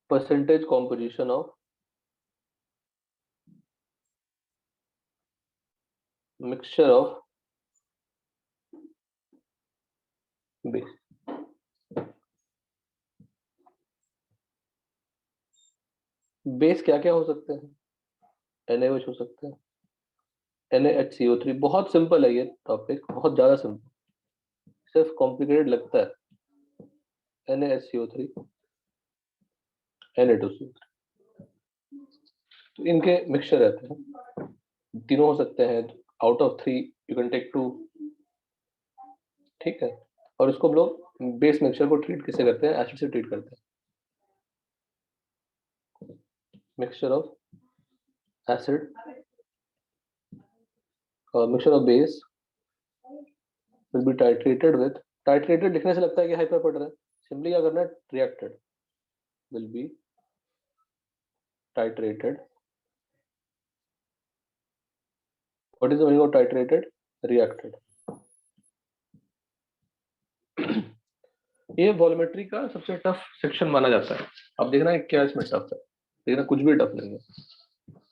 percentage composition of mixture of base. Base क्या क्या हो सकते हैं? NaOH हो सकते हैं, NaHCO3। बहुत सिंपल है ये टॉपिक, बहुत ज्यादा सिंपल, सिर्फ कॉम्प्लिकेटेड लगता है। NaHCO3, Na2CO3, तो इनके मिक्सचर रहते हैं, तीनों हो सकते हैं। Out of 3 you can take 2। ठीक है, और इसको हम लोग बेस मिक्सचर को ट्रीट किससे करते हैं? एसिड से ट्रीट करते हैं। Mixture of acid, mixture of base will be titrated with, titrated लिखने से लगता है कि हाइपर पढ़ रहे हैं, सिंपली क्या करना है? reacted, will be titrated। what is the meaning of titrated? reacted। ये वॉल्यूमेट्री का सबसे टफ सेक्शन माना जाता है। अब देखना है क्या इसमें टफ है, देखना कुछ भी टफ नहीं है।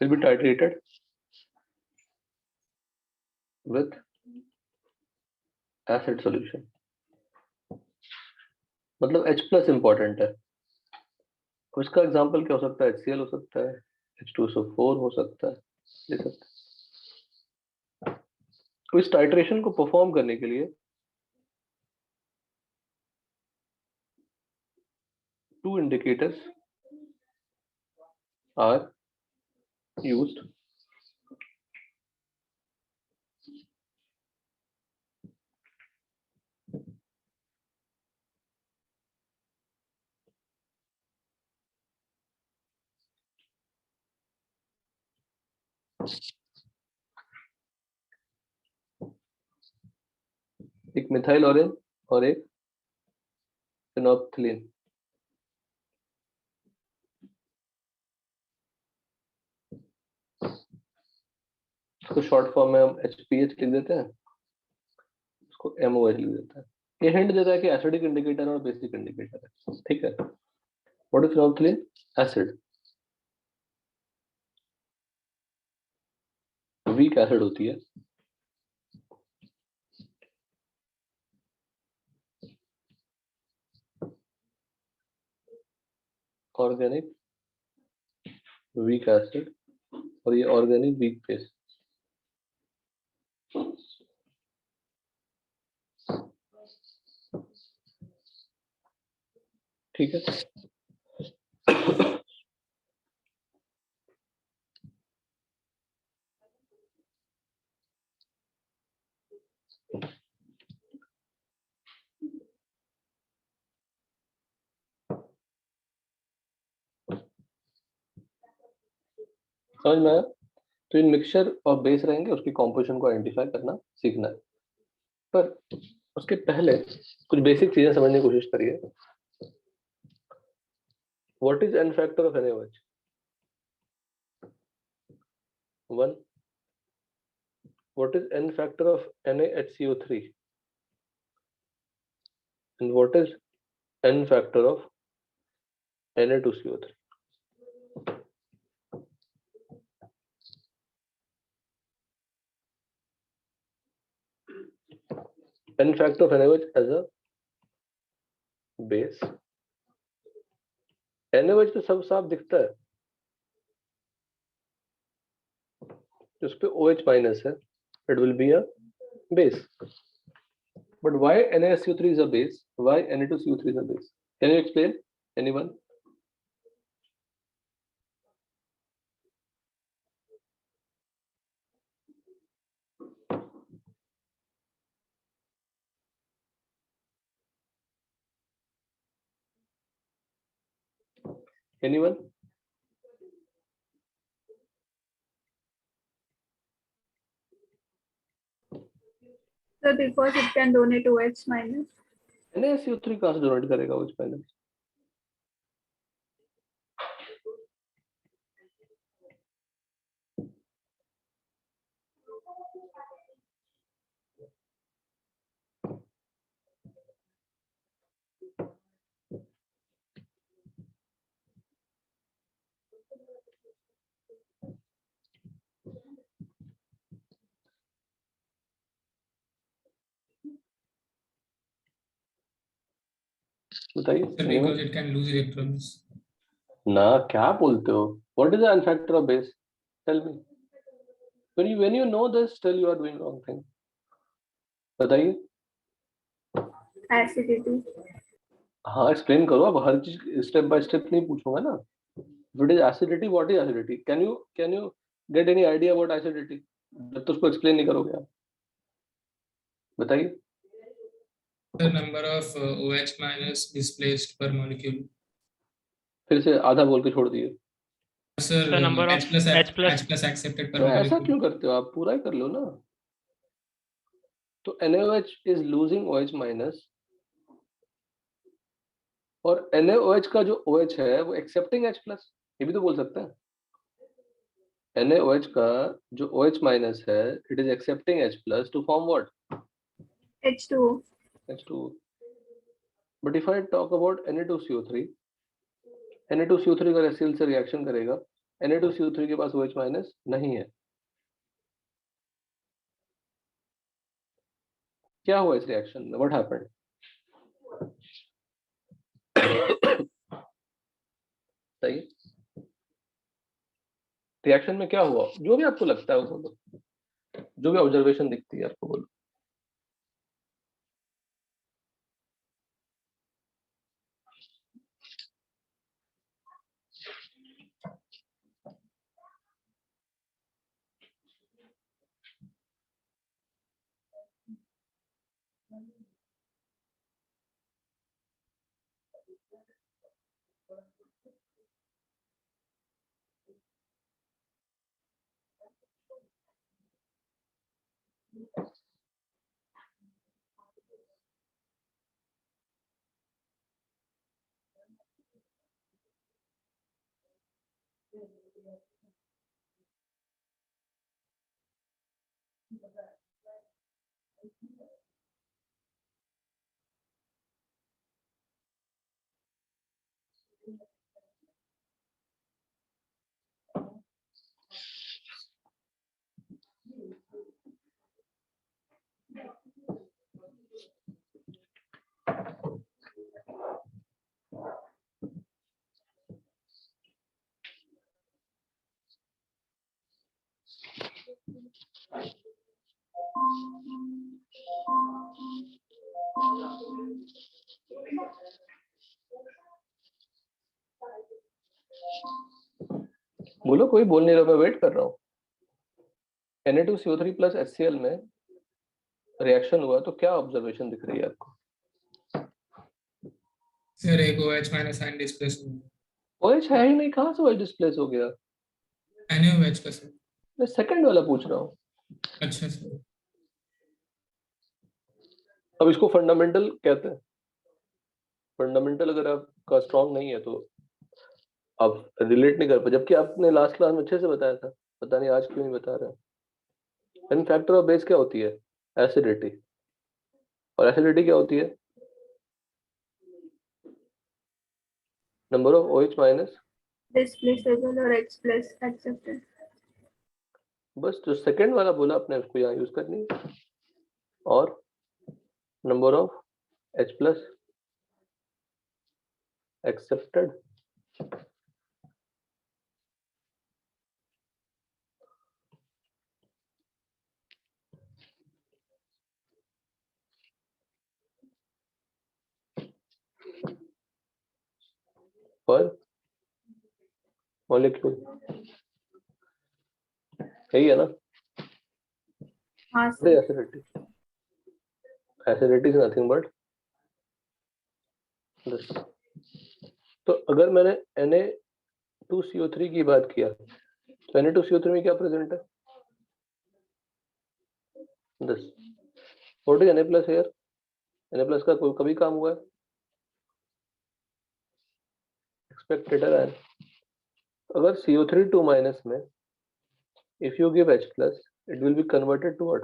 will be titrated with acid solution, मतलब H+ इंपॉर्टेंट है। तो इसका एग्जांपल क्या हो सकता है? HCl हो सकता है, H2SO4 हो सकता है, ये सब। तो इस टाइट्रेशन को परफॉर्म करने के लिए two indicators are used। एक मिथाइल ऑरेंज और एक फिनोल्फथलीन। इसको शॉर्ट फॉर्म में हम HPH लिख देते हैं, उसको MOH लिख देते हैं। ये हिंट देता है कि एसिडिक इंडिकेटर और बेसिक इंडिकेटर है। ठीक है, what is phenolphthalein? Acid, weak acid होती है। ऑर्गेनिक वीक एसिड और ये ऑर्गेनिक वीक बेस। ठीक है, समझ में आया? तो इन मिक्सचर और बेस रहेंगे, उसकी कॉम्पोजिशन को आइडेंटिफाई करना सीखना है। पर उसके पहले कुछ बेसिक चीजें समझने की कोशिश करिए। What is n factor of NaOH? 1. What is n factor of NaHCO3? And what is n factor of Na2CO3? n factor of NaOH as a base. NaOH तो सब साफ दिखता है, उस पे OH minus है, it will be a base. But why NaSCO3 is a base? Why Na2CO3 is a base? Can you explain? Anyone? Anyone? So because it can donate OH minus. NaSCO3 कहाँ से donate करेगा OH minus? बताइए। Sir, anyone? because it can lose electrons. ना, क्या बोलते हो? What is the n factor of base? Tell me. When you know this, still you are doing wrong thing. बताइए। Acidity. हाँ, एक्सप्लेन करो। अब हर चीज स्टेप बाय स्टेप नहीं पूछूंगा ना। What is acidity? What is acidity? Can you get any idea about acidity? जब तो उसको एक्सप्लेन नहीं करोगे आप। बताइए। The number of OH minus displaced per molecule. फिर से आधा बोल के छोड़ दिए। Sir, The number of H plus H plus H plus accepted per तो ऐसा molecule. क्यों करते हो आप? पूरा ही कर लो ना। तो NaOH is losing OH minus और NaOH का जो OH है वो एक्सेप्टिंग H प्लस, ये भी तो बोल सकते हैं। NaOH का जो OH minus है, it is accepting H plus to form what? H2O. H2O. But if I talk about Na2CO3, Na2CO3 अगर HCl से रिएक्शन करेगा, Na2CO3 के पास OH minus नहीं है। क्या हुआ इस रिएक्शन में? What happened? सही। रिएक्शन में क्या हुआ? जो भी आपको लगता है वो बोलो, जो भी ऑब्जर्वेशन दिखती है आपको बोलो। बोलो, कोई बोल नहीं रहा, मैं वेट कर रहा हूँ। Na2CO3 प्लस HCl में रिएक्शन हुआ तो क्या ऑब्जर्वेशन दिख रही है आपको? सर एक OH माइनस आयन डिस्प्लेस हो OH है ही नहीं, कहाँ से OH डिस्प्लेस हो गया? NaOH का सर। मैं सेकंड वाला पूछ रहा हूँ। अच्छा सर। अब इसको फंडामेंटल कहते हैं। फंडामेंटल अगर आपका स्ट्रांग नहीं है तो आप रिलेट नहीं कर पाए, जबकि आपने लास्ट क्लास में अच्छे से बताया था। पता नहीं आज क्यों नहीं बता रहे। एन फैक्टर ऑफ बेस क्या होती है? एसिडिटी। और एसिडिटी क्या होती है? नंबर ऑफ OH माइनस डिस्प्लेसेबल और H प्लस एक्सेप्टेड। बस जो सेकंड वाला बोला आपने उसको यहाँ यूज करनी है। और number of H plus accepted. पर मॉलिक्यूल यही है ना? हाँ sir. Acidity. Acidity is nothing but this. तो अगर मैंने Na2CO3 की बात किया तो Na2CO3 में क्या प्रेजेंट है? This. What is Na plus here? Na plus का कोई कभी काम हुआ है? एक्सपेक्टेड है। अगर CO3 2 माइनस में if you give H plus it will be converted to what?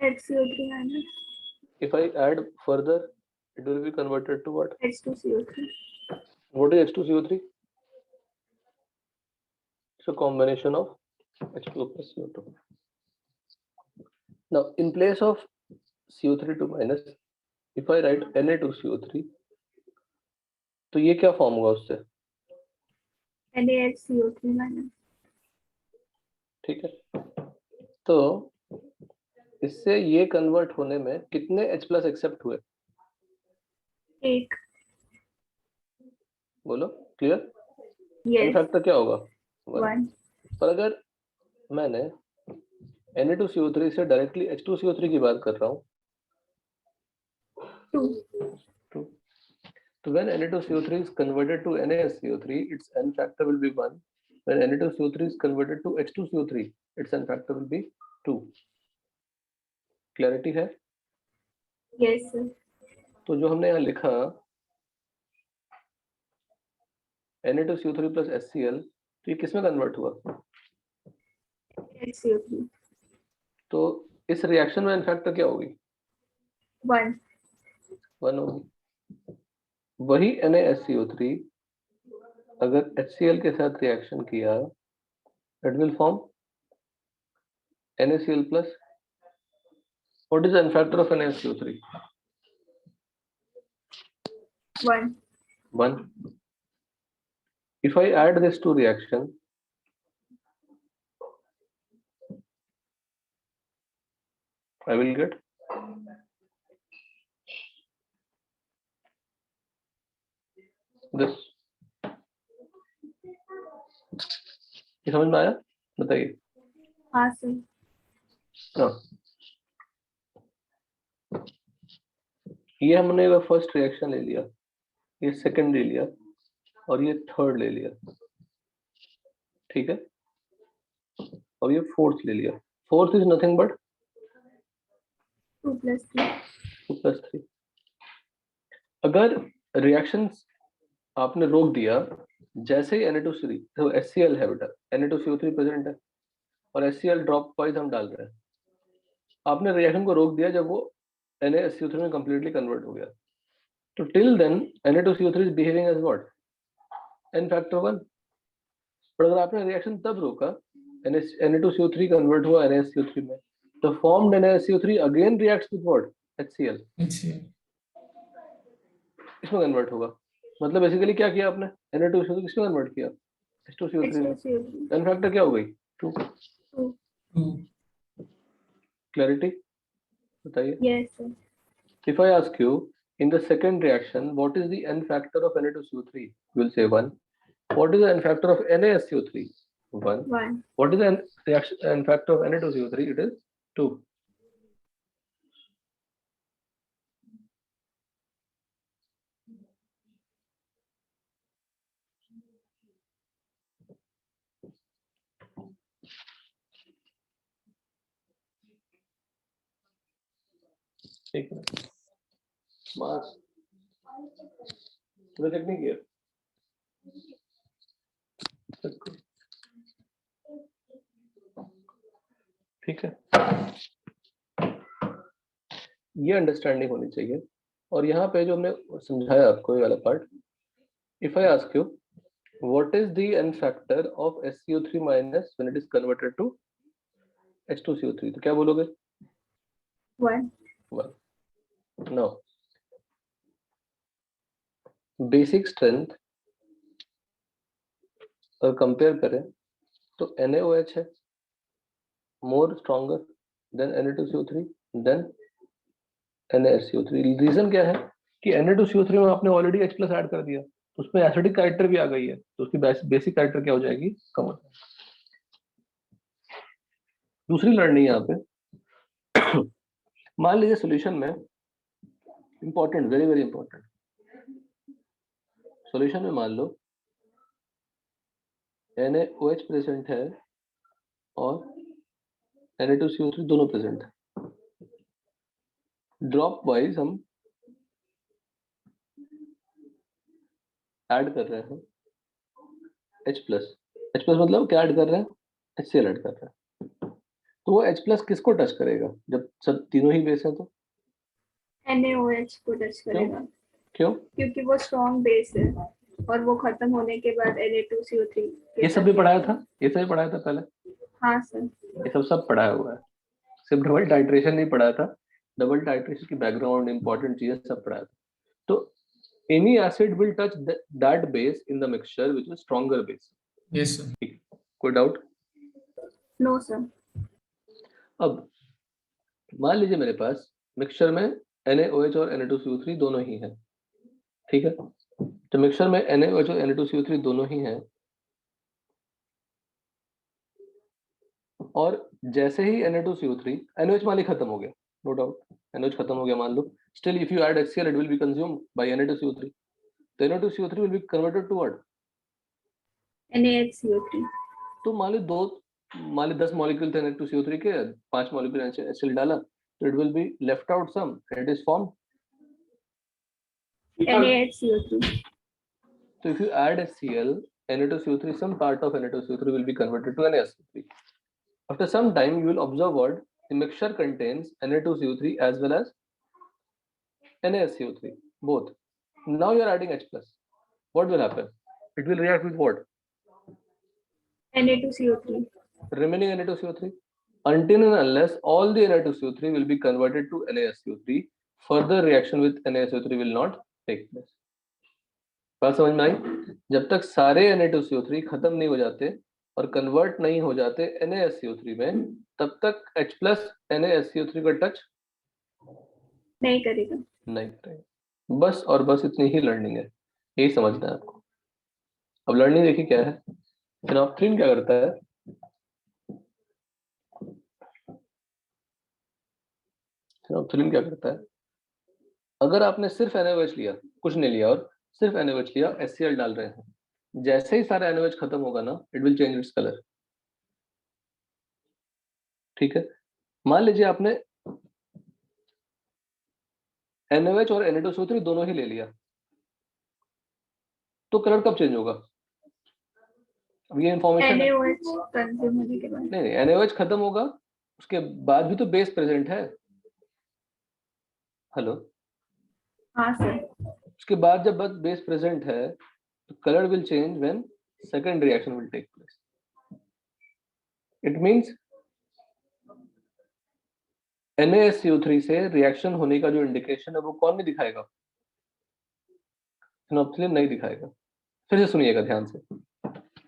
HCO3 minus If I add further it will be converted to what? H2CO3. What is H2CO3? It's a combination of H2O plus CO2. Now in place of CO3 2 minus if I write Na2CO3 तो ये क्या form होगा उससे? NaHCO3 minus. ठीक है, तो इससे ये कन्वर्ट होने में कितने H प्लस एक्सेप्ट हुए? एक। बोलो, क्लियर? Yes. फैक्टर क्या होगा? 1. पर अगर मैंने Na2CO3 से डायरेक्टली H2CO3 की बात कर रहा हूँ 2. तो when Na2CO3 is converted to NaSCO3 its N factor will be 1. When Na2CO3 is converted to H2CO3 its N factor will be 2. Clarity है? Yes sir. तो जो हमने यहाँ लिखा Na2CO3 plus HCl तो ये किसमें कन्वर्ट हुआ? HCO3. तो इस रिएक्शन में N फैक्टर क्या होगी? 1. 1 होगी। वही NaSCO3 अगर HCl के साथ रिएक्शन किया it will form NaCl plus. What is the N factor of NaSCO3? 1. 1. If I add this to reaction I will get this. ये समझ में आया? बताइए। हाँ सर. हाँ, ये हमने फर्स्ट रिएक्शन ले लिया, ये सेकंड ले लिया और ये थर्ड ले लिया, ठीक है, और ये फोर्थ ले लिया। Fourth is nothing but 2 plus 3. 2 plus 3। अगर रिएक्शंस आपने रोक दिया जैसे ही Na2CO3 तो HCl है बेटा, Na2CO3 प्रेजेंट है और HCl ड्रॉप वाइज हम डाल रहे हैं। आपने रिएक्शन को रोक दिया जब वो NaSCO3 में कंप्लीटली कन्वर्ट हो गया, तो till then Na2CO3 is behaving as what? N factor 1। पर अगर आपने रिएक्शन तब रोका Na2CO3 कन्वर्ट हुआ NaSCO3 में, तो formed NaSCO3 again reacts with what? HCl। अच्छा। इसमें कन्वर्ट होगा। मतलब बेसिकली क्या किया आपने? Na2CO3 किसमें कन्वर्ट किया? H2CO3 में। H2CO3. N फैक्टर क्या हो गई? 2। 2. 2 क्लैरिटी बताइए. Yes, sir. If I ask you in the second reaction, what is the n factor of Na2CO3? You will say 1. What is the n factor of NaSCO3? 1. 1. What is the n factor of Na2CO3? It is 2. ठीक है. मास तुम्हें check नहीं किया. ठीक है. ये understanding होनी चाहिए. और यहाँ पे जो हमने समझाया आपको ये वाला part, if I ask you what is the n factor of SCO3 minus when it is converted to H2CO3, तो क्या बोलोगे? 1. 1. नो, बेसिक स्ट्रेंथ और कंपेयर करें तो NaOH है more stronger than Na2CO3 then NaSCO3. Reason क्या है कि Na2CO3 में आपने ऑलरेडी H+ ऐड कर दिया, तो उसमें एसिडिक कैरेक्टर भी आ गई है, तो उसकी बेसिक कैरेक्टर क्या हो जाएगी? कम हो जाएगी. दूसरी लर्निंग यहाँ पे मान लीजिए सॉल्यूशन में important, very very important, solution में मान लो NaOH प्रेजेंट है और Na2CO3 दोनों प्रेजेंट है. ड्रॉप वाइज हम ऐड कर रहे हैं H+ मतलब क्या ऐड कर रहे हैं? HCl ऐड कर रहे हैं. तो वो H+ किसको टच करेगा जब सब तीनों ही बेस हैं? तो NaOH को टच करेगा. क्यों? क्योंकि वो स्ट्रॉन्ग बेस है और वो खत्म होने के बाद Na2CO3 ये सब भी पढ़ाया था, ये सब भी पढ़ाया था पहले. हाँ सर. ये सब पढ़ाया हुआ है. सिर्फ डबल टाइट्रेशन नहीं पढ़ाया था, डबल टाइट्रेशन की बैकग्राउंड इंपॉर्टेंट चीजें सब पढ़ाया था. तो any acid will touch that base in the mixture which is stronger base. Yes, sir. कोई डाउट? No sir. अब मान लीजिए मेरे पास मिक्सचर में NaOH और Na2CO3 दोनों ही हैं. ठीक है, तो मिक्सचर में NaOH और Na2CO3 दोनों ही हैं और जैसे ही Na2CO3 NaOH मान ली खत्म हो गया, नो डाउट NaOH खत्म हो गया मान लो, still if you add HCl it will be consumed by Na2CO3. The Na2CO3 will be converted to what? NaHCO3. तो मान ली 10 मॉलिक्यूल थे Na2CO3 के, 5 मॉलिक्यूल HCl डाला, तो it will be left out some and it is formed NaHCO3. so if you add HCl, Na2CO3, some part of Na2CO3 will be converted to NaSCO3. After some time you will observe what the mixture contains Na2CO3 as well as NaSCO3 both. Now you are adding H+. What will happen? It will react with what? Na2CO3. Remaining Na2CO3. Until and unless all the Na2CO3 will be converted to NaSCO3, further reaction with NaSCO3 will not take place. बात समझ में आई? जब तक सारे Na2CO3 खत्म नहीं हो जाते और कन्वर्ट नहीं हो जाते NaSCO3 में, तब तक H+ NaSCO3 का टच नहीं करेगा. नहीं करेगा. बस और बस इतनी ही लर्निंग है, यही समझना है आपको. अब लर्निंग देखिए क्या है. फिनोप्थलीन क्या करता है? फिनोप्थलीन क्या करता है? अगर आपने सिर्फ NaOH लिया, कुछ नहीं लिया और सिर्फ NaOH लिया, HCl डाल रहे हैं, जैसे ही सारा NaOH खत्म होगा ना, it will change its colour. ठीक है, मान लीजिए आपने NaOH और Na2CO3 दोनों ही ले लिया, तो कलर कब चेंज होगा? अब ये इंफॉर्मेशन NaOH कंज्यूम होने के बाद. नहीं, NaOH खत्म होगा, उसके बाद भी तो बेस प्रेजेंट है. हेलो, हाँ सर. उसके बाद जब बेस प्रेजेंट है तो colour will change when second reaction will take place. It means NaSCO3 से रिएक्शन होने का जो इंडिकेशन है वो कौन नहीं दिखाएगा? फिनोप्थलीन नहीं दिखाएगा. फिर से सुनिएगा ध्यान से,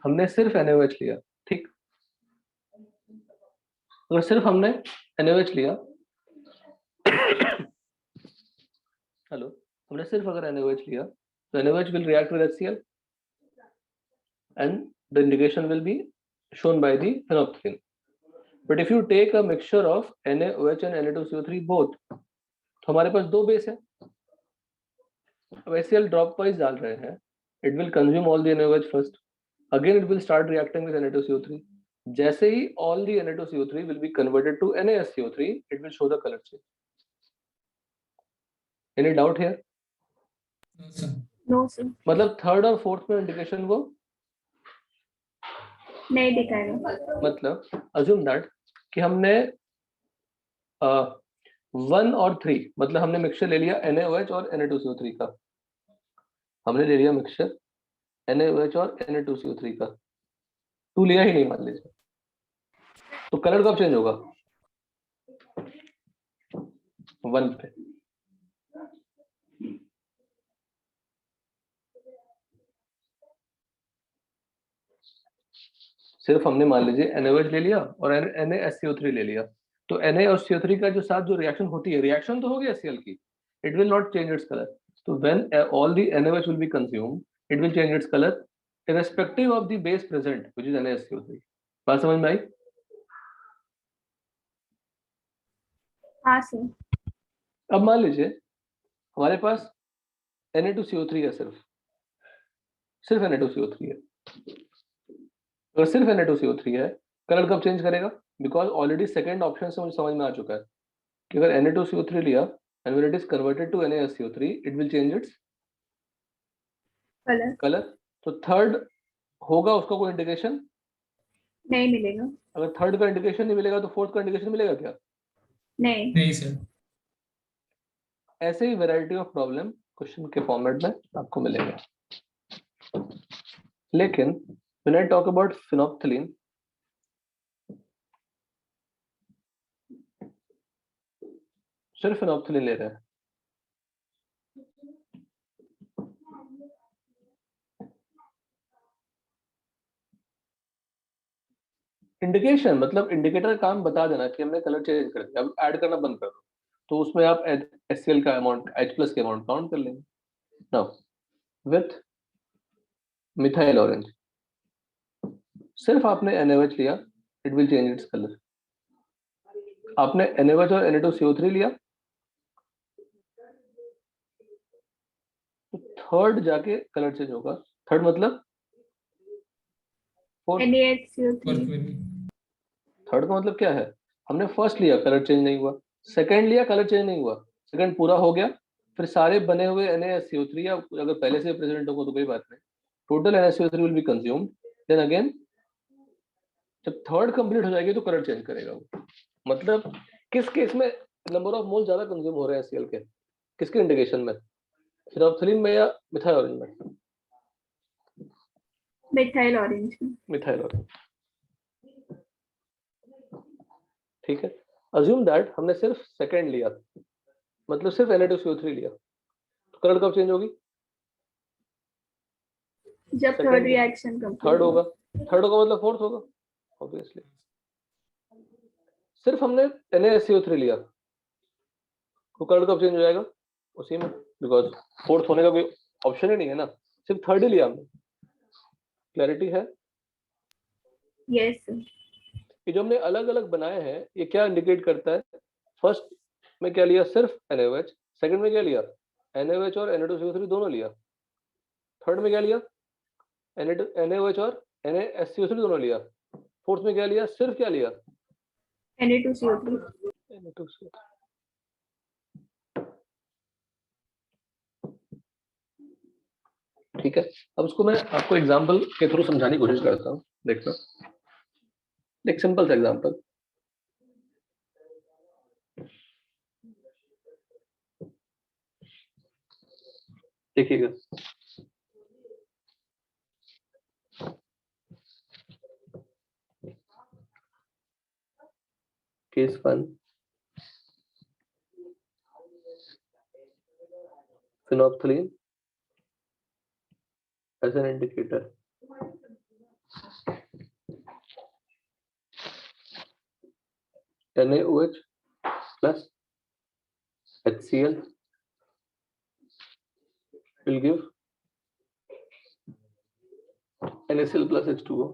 हमने सिर्फ NaOH लिया, ठीक, अगर सिर्फ हमने NaOH लिया, हेलो, हमने सिर्फ अगर NaOH लिया तो NaOH will react with HCl and the indication will be shown by the phenolphthalein. But if you take a mixture of NaOH and Na2CO3 both, तो हमारे पास दो बेस है, अब HCl ड्रॉप वाइज डाल रहे हैं, it will consume all the NaOH first, again it will start reacting with Na2CO3. जैसे ही all the Na2CO3 will be converted to NaSCO3, it will show the color change. Any doubt here? No, sir. No sir, मतलब third और fourth में indication वो, नहीं दिखाएगा। मतलब assume that कि हमने 1 और 3, मतलब हमने मिक्सचर ले लिया NaOH और Na2CO3 का, हमने ले लिया मिक्सचर NaOH और Na2CO3 का, 2 लिया ही नहीं मान लीजिए, तो कलर कब चेंज होगा? 1 पे। सिर्फ हमने मान लीजिए NaOH ले लिया और NaSCO3 ले लिया, तो Na और CO3 का जो साथ जो रिएक्शन होती है, रिएक्शन तो होगी HCl की, it will not change its color. So when all the NaOH will be consumed, it will change its color irrespective of the base present, which is NaSCO3. बात समझ में आई? हाँ सर, अब मान लीजिए हमारे पास Na2CO3 है, सिर्फ Na2CO3 है। अगर सिर्फ Na2CO3 है, कलर कब चेंज करेगा? बिकॉज ऑलरेडी सेकंड ऑप्शन से मुझे समझ में आ चुका है कि अगर Na2CO3 लिया and when it is converted to NaSCO3, it will change its colour तो थर्ड होगा उसका कोई इंडिकेशन? नहीं मिलेगा। अगर थर्ड का इंडिकेशन नहीं मिलेगा तो फोर्थ का इंडिकेशन मिलेगा क्या? नहीं, नहीं सर। ऐसे ही वैरायटी ऑफ प्रॉब्लम क्वेश्चन के फॉर्मेट में आपको मिलेगा। लेकिन when I talk about phenolphthalein, सिर्फ phenolphthalein ले रहे हैं, इंडिकेशन मतलब इंडिकेटर का काम बता देना कि हमने कलर चेंज कर दिया, अब ऐड करना बंद कर दो, तो उसमें आप HCl का अमाउंट, H+ के अमाउंट काउंट कर लेंगे। नाउ विथ मिथाइल ऑरेंज, सिर्फ आपने NaOH लिया, it will change its colour. आपने NaOH और Na2CO3 लिया, तो थर्ड जाके कलर चेंज होगा। थर्ड मतलब फोर्थ, NaHCO3 फोर्थ में भी। थर्ड का मतलब क्या है? हमने फर्स्ट लिया, कलर चेंज नहीं हुआ, सेकंड लिया, कलर चेंज नहीं हुआ, सेकंड पूरा हो गया, फिर सारे बने हुए NaSCO3 या अगर पहले से प्रेजेंट होगा तो कोई बात नहीं, total NaSCO3 will be consumed, then again जब थर्ड कंप्लीट हो जाएगी तो कलर चेंज करेगा वो। मतलब किस केस में नंबर ऑफ मोल ज्यादा कंज्यूम हो रहे हैं HCl के, किसके इंडिकेशन में? फिनोल्फथलीन में या मिथाइल ऑरेंज में? Methyl orange. मिथाइल ऑरेंज, ठीक है। अज्यूम दैट हमने सिर्फ सेकंड लिया, मतलब सिर्फ Na2CO3 लिया, तो कलर कब चेंज होगी? जब Second- third reaction complete third होगा, थर्ड होगा मतलब फोर्थ होगा ऑब्वियसली। सिर्फ हमने NaSCO3 लिया तो कलर कब चेंज हो जाएगा? उसी में, बिकॉज फोर्थ होने का कोई ऑप्शन ही नहीं है ना, सिर्फ थर्ड ही लिया हमने। क्लैरिटी है? यस। ये जो हमने अलग अलग बनाए हैं, ये क्या इंडिकेट करता है? फर्स्ट में क्या लिया? सिर्फ NaOH, सेकंड में क्या लिया? NaOH और Na2CO3 दोनों लिया, थर्ड में क्या लिया? NaOH और NaSCO3 दोनों लिया, फोर्थ में क्या लिया? सिर्फ क्या लिया? Na2CO3। Na2CO3। ठीक है, अब उसको मैं आपको एग्जांपल के थ्रू समझाने की कोशिश करता हूँ। देखना, एक सिंपल सा एग्जांपल, देखिएगा। Case 1, phenolphthalein as an indicator. NaOH plus HCl will give NaCl plus H2O.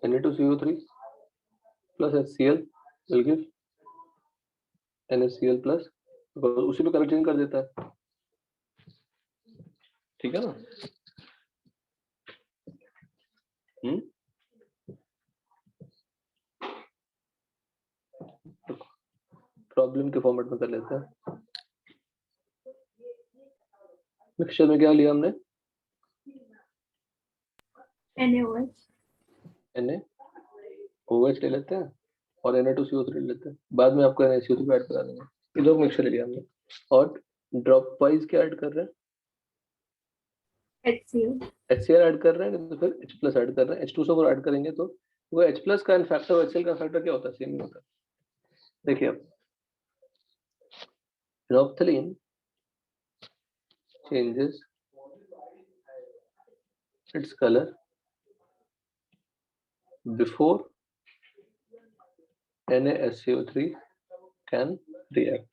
Na2CO3 plus HCl will give NaCl plus, उसी पे कलर चेंज कर देता है, ठीक है ना? प्रॉब्लम के फॉर्मेट में कर लेते हैं। मिक्सचर में क्या लिया हमने? NaOH NaOH ले लेते हैं और Na2CO3 ले लेते हैं, बाद में आपको NaCO3 ऐड करा देंगे। ये दो मिक्सचर ले लिया हमने और ड्रॉप वाइज क्या ऐड कर रहे हैं? HCl ऐड कर रहे हैं, तो फिर H प्लस ऐड कर रहे हैं। H2SO4 ऐड करेंगे तो वो H प्लस का फैक्टर और HCl का फैक्टर क्या होता है? सेम ही होता है। देखिए अब phenolphthalein changes its color before NaSCO3 can react।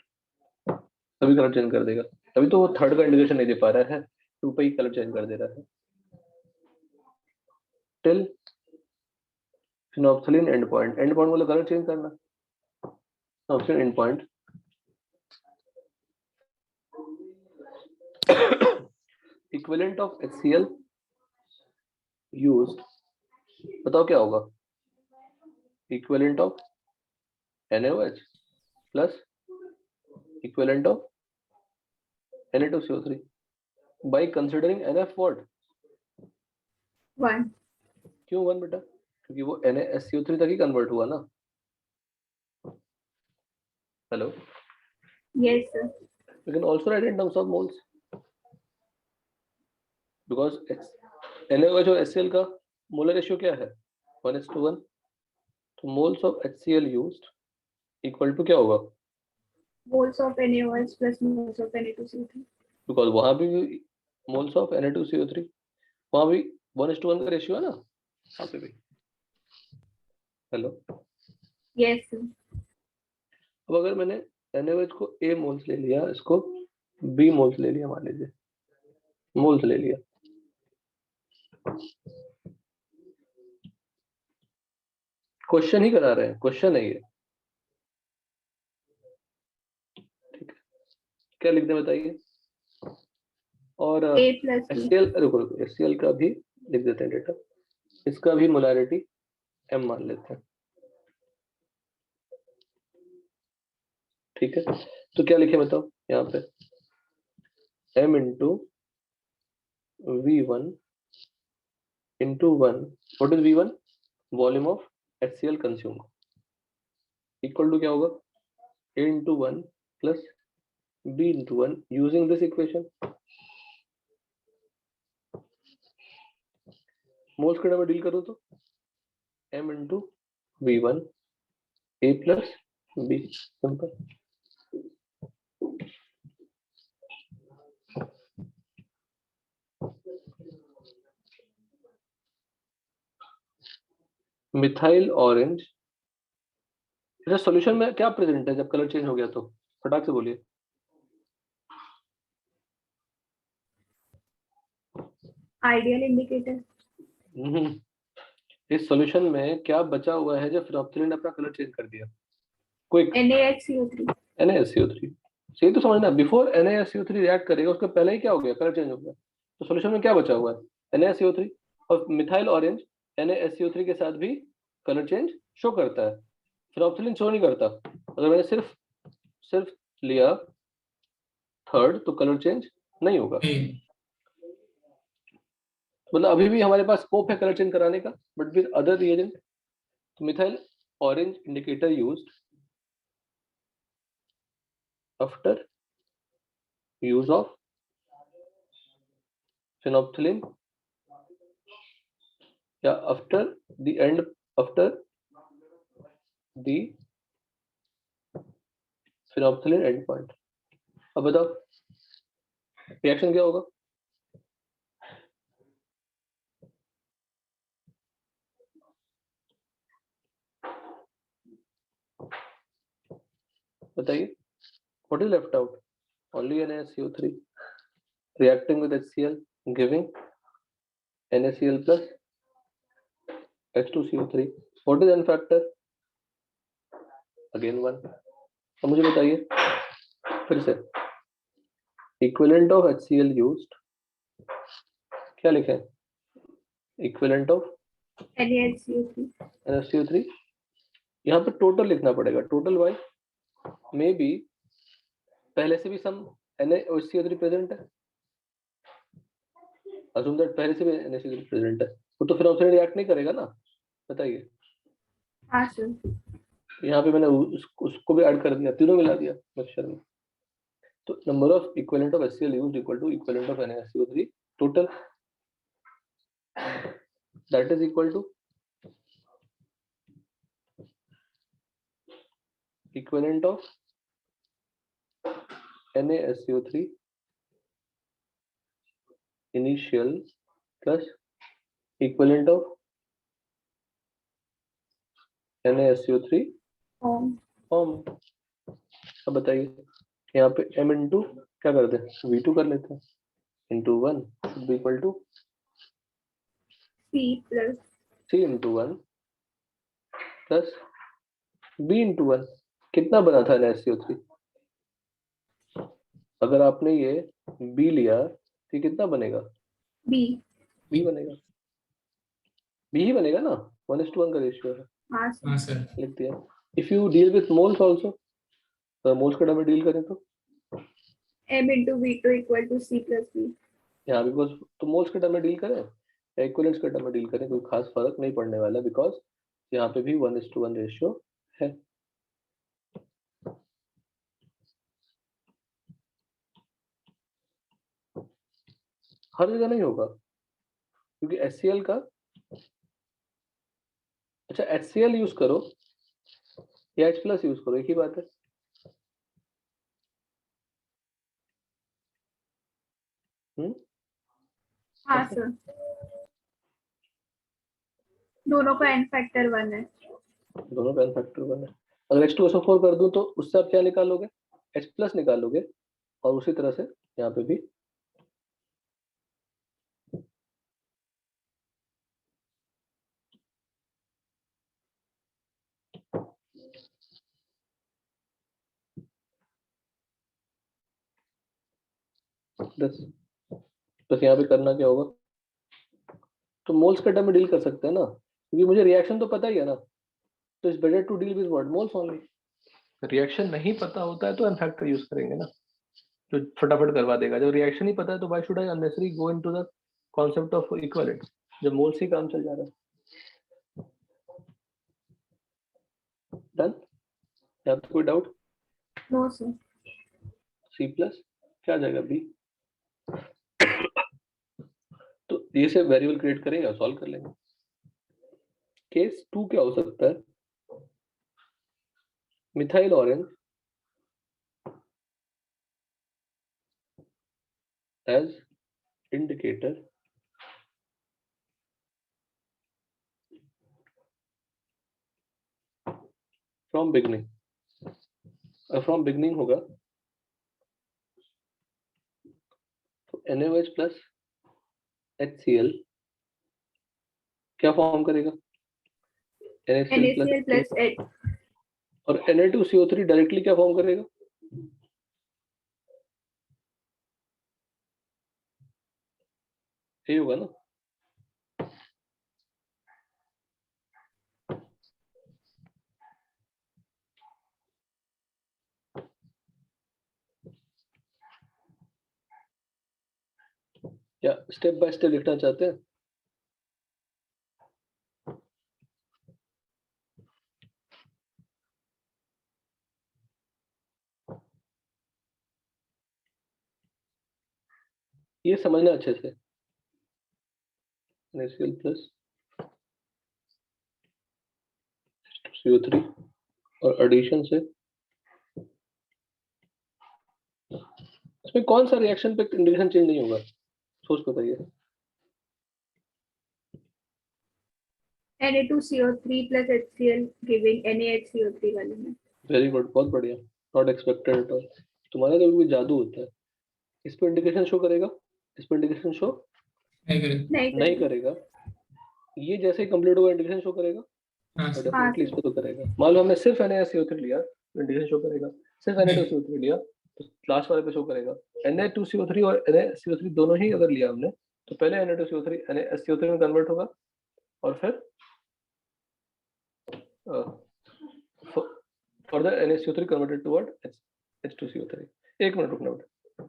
तभी कलर चेंज कर देगा, तभी तो वो थर्ड का इंडिकेशन नहीं दे पा रहा है, टू पे ही कलर चेंज कर दे रहा है। टिल phenolphthalein एंड पॉइंट मतलब कलर चेंज करना, phenolphthalein and point equivalent of HCl used, बताओ क्या होगा? Equivalent of NaOH plus equivalent of Na2CO3 by considering NF what? 1। क्यों 1 बेटा? क्योंकि वो NaSCO3 तक ही कन्वर्ट हुआ ना। Hello, Yes, sir. you can also write in terms of moles because NaOH और HCl का मोलर रेशियो क्या है? 1:1। तो moles of HCl used equal to क्या होगा? Moles of NaOH plus moles of Na2CO3. Because वहां भी मोल्स ऑफ Na2CO3, वहां भी 1:1 का रेशियो है ना, यहाँ पे भी। Hello, Yes, sir. अब अगर मैंने NaOH को A मोल्स ले लिया, इसको B मोल्स ले लिया, मान लीजिए मोल्स ले लिया, क्वेश्चन ही करा रहे हैं, क्वेश्चन है ये, ठीक है? क्या लिख दें बताइए? और A plus B. HCl, रुको HCl का भी लिख देते हैं डेटा, इसका भी मोलैरिटी M मान लेते हैं, ठीक है? तो क्या लिखे बताओ यहाँ पे? M into V1 into 1, what is V1? Volume of HCl consumed, equal to क्या होगा? A into 1 plus B into 1 using this equation। Moles के में डील करो तो M into V1 A plus B, simple. Methyl orange, इधर solution में क्या present है जब कलर चेंज हो गया? तो फटाक से बोलिए। Ideal indicator. इस सॉल्यूशन में क्या बचा हुआ है जब फिनोप्थिलीन ने अपना कलर चेंज कर दिया? Quick, NaHCO3. NaSCO3, सही तो समझना, बिफोर NaSCO3 रिएक्ट करेगा उसके पहले ही क्या हो गया? कलर चेंज हो गया। तो सॉल्यूशन में क्या बचा हुआ है? NaSCO3, और मिथाइल ऑरेंज NaSCO3 के साथ भी कलर चेंज शो करता है, फिनोप्थिलीन शो नहीं करता। अगर मैंने सिर्फ लिया थर्ड तो कलर चेंज नहीं होगा, मतलब अभी भी हमारे पास स्कोप है कलर चेंज कराने का, बट विद अदर रिएजेंट। तो methyl orange indicator used after use of phenolphthalein या after the phenolphthalein and point. अब बताओ रिएक्शन क्या होगा? बताइए what is left out? Only NaCO3 reacting with HCl giving NaCl plus H2CO3. What is N factor? Again 1. अब मुझे बताइए फिर से इक्विवेलेंट ऑफ HCl यूज्ड क्या लिखे? इक्विवेलेंट ऑफ NaCO3 यहाँ पे टोटल लिखना पड़ेगा. टोटल वाई मे बी पहले से भी सम NaCO3 प्रेजेंट है. assume that पहले से भी NaCO3 प्रेजेंट है तो फिर ऑक्सीजन रिएक्ट नहीं करेगा ना. बताइए. हाँ सर. यहाँ पे मैंने उसको भी ऐड कर दिया, तीनों मिला दिया मिक्सचर में. तो number of equivalent of HCl used equal to equivalent of NaCO3 total, that is equal to equivalent of NaSCO3 initial plus equivalent of NaSCO3 form. अब बताइए यहाँ पे m इंटू क्या कर दे V2 कर लेते हैं into 1 should be equal to C plus C into 1 plus B into 1. कितना बना था NaSCO3? अगर आपने ये B लिया तो कितना बनेगा? B. B बनेगा. B ही बनेगा ना. 1:1 का रेशियो है. हाँ सर. हाँ सर. लिख दिया. If you deal with moles also, तो मोल्स के टर्म में डील करें तो M into V2 equal to C plus B. यहाँ बिकॉज तो मोल्स के टर्म में डील करें या इक्विवेलेंट्स के टर्म में डील करें कोई खास फर्क नहीं पड़ने वाला बिकॉज यहाँ पे भी 1:1 रेशियो है. हर जगह नहीं होगा क्योंकि HCl का अच्छा HCl यूज करो या H प्लस यूज करो एक ही बात है. हाँ सर. दोनों का n फैक्टर 1 है. दोनों का n फैक्टर 1 है. अगर H2SO4 कर दूं तो उससे आप क्या निकालोगे? H प्लस निकालोगे. और उसी तरह से यहाँ पे भी बस यहाँ पे करना क्या होगा तो मोल्स के टर्म में डील कर सकते हैं ना क्योंकि मुझे रिएक्शन तो पता ही है ना. तो it's better to deal with what moles only. Reaction नहीं पता होता है तो एन फैक्टर यूज करेंगे ना जो फटाफट करवा देगा. जब रिएक्शन ही पता है तो why should I unnecessary go into the concept of equivalent जब मोल्स ही काम चल जा रहा है. डन. यहाँ पे कोई doubt? No sir. C plus क्या आ जाएगा B. तो ये से वेरिएबल क्रिएट करेंगे और सॉल्व कर लेंगे. केस 2 क्या हो सकता है? Methyl orange as indicator from beginning. from beginning होगा तो NaOH plus HCl क्या फॉर्म करेगा? NaCl plus H. और Na2CO3 डायरेक्टली क्या फॉर्म करेगा? यही होगा ना. या स्टेप बाय स्टेप लिखना चाहते हैं? ये समझना अच्छे से. NaCl plus CO3 और एडिशन से इसमें कौन सा रिएक्शन पे इंडिकेशन चेंज नहीं होगा? सोच बताइए. Na2CO3 plus HCl giving NaHCO3 वाले में. Very good. बहुत बढ़िया. Not expected at all. तुम्हारा कभी कोई जादू होता है, इस पे इंडिकेशन शो करेगा, इस पे इंडिकेशन शो नहीं करे। नहीं करेगा, ये जैसे ही कंप्लीट होगा इंडिकेशन शो करेगा, हाँ और सर। डेफिनेटली इस पे तो करेगा। मान लो हमने सिर्फ NaSCO3 लिया तो इंडिकेशन शो करेगा, सिर्फ Na2CO3 लिया तो लास्ट वाले पे शो करेगा। Na2CO3 और NaSCO3 दोनों ही अगर लिया हमने तो पहले Na2CO3 NaSCO3 में कन्वर्ट होगा और फिर further NaCO3 converted toward H2CO3। एक मिनट रुकना बेटा।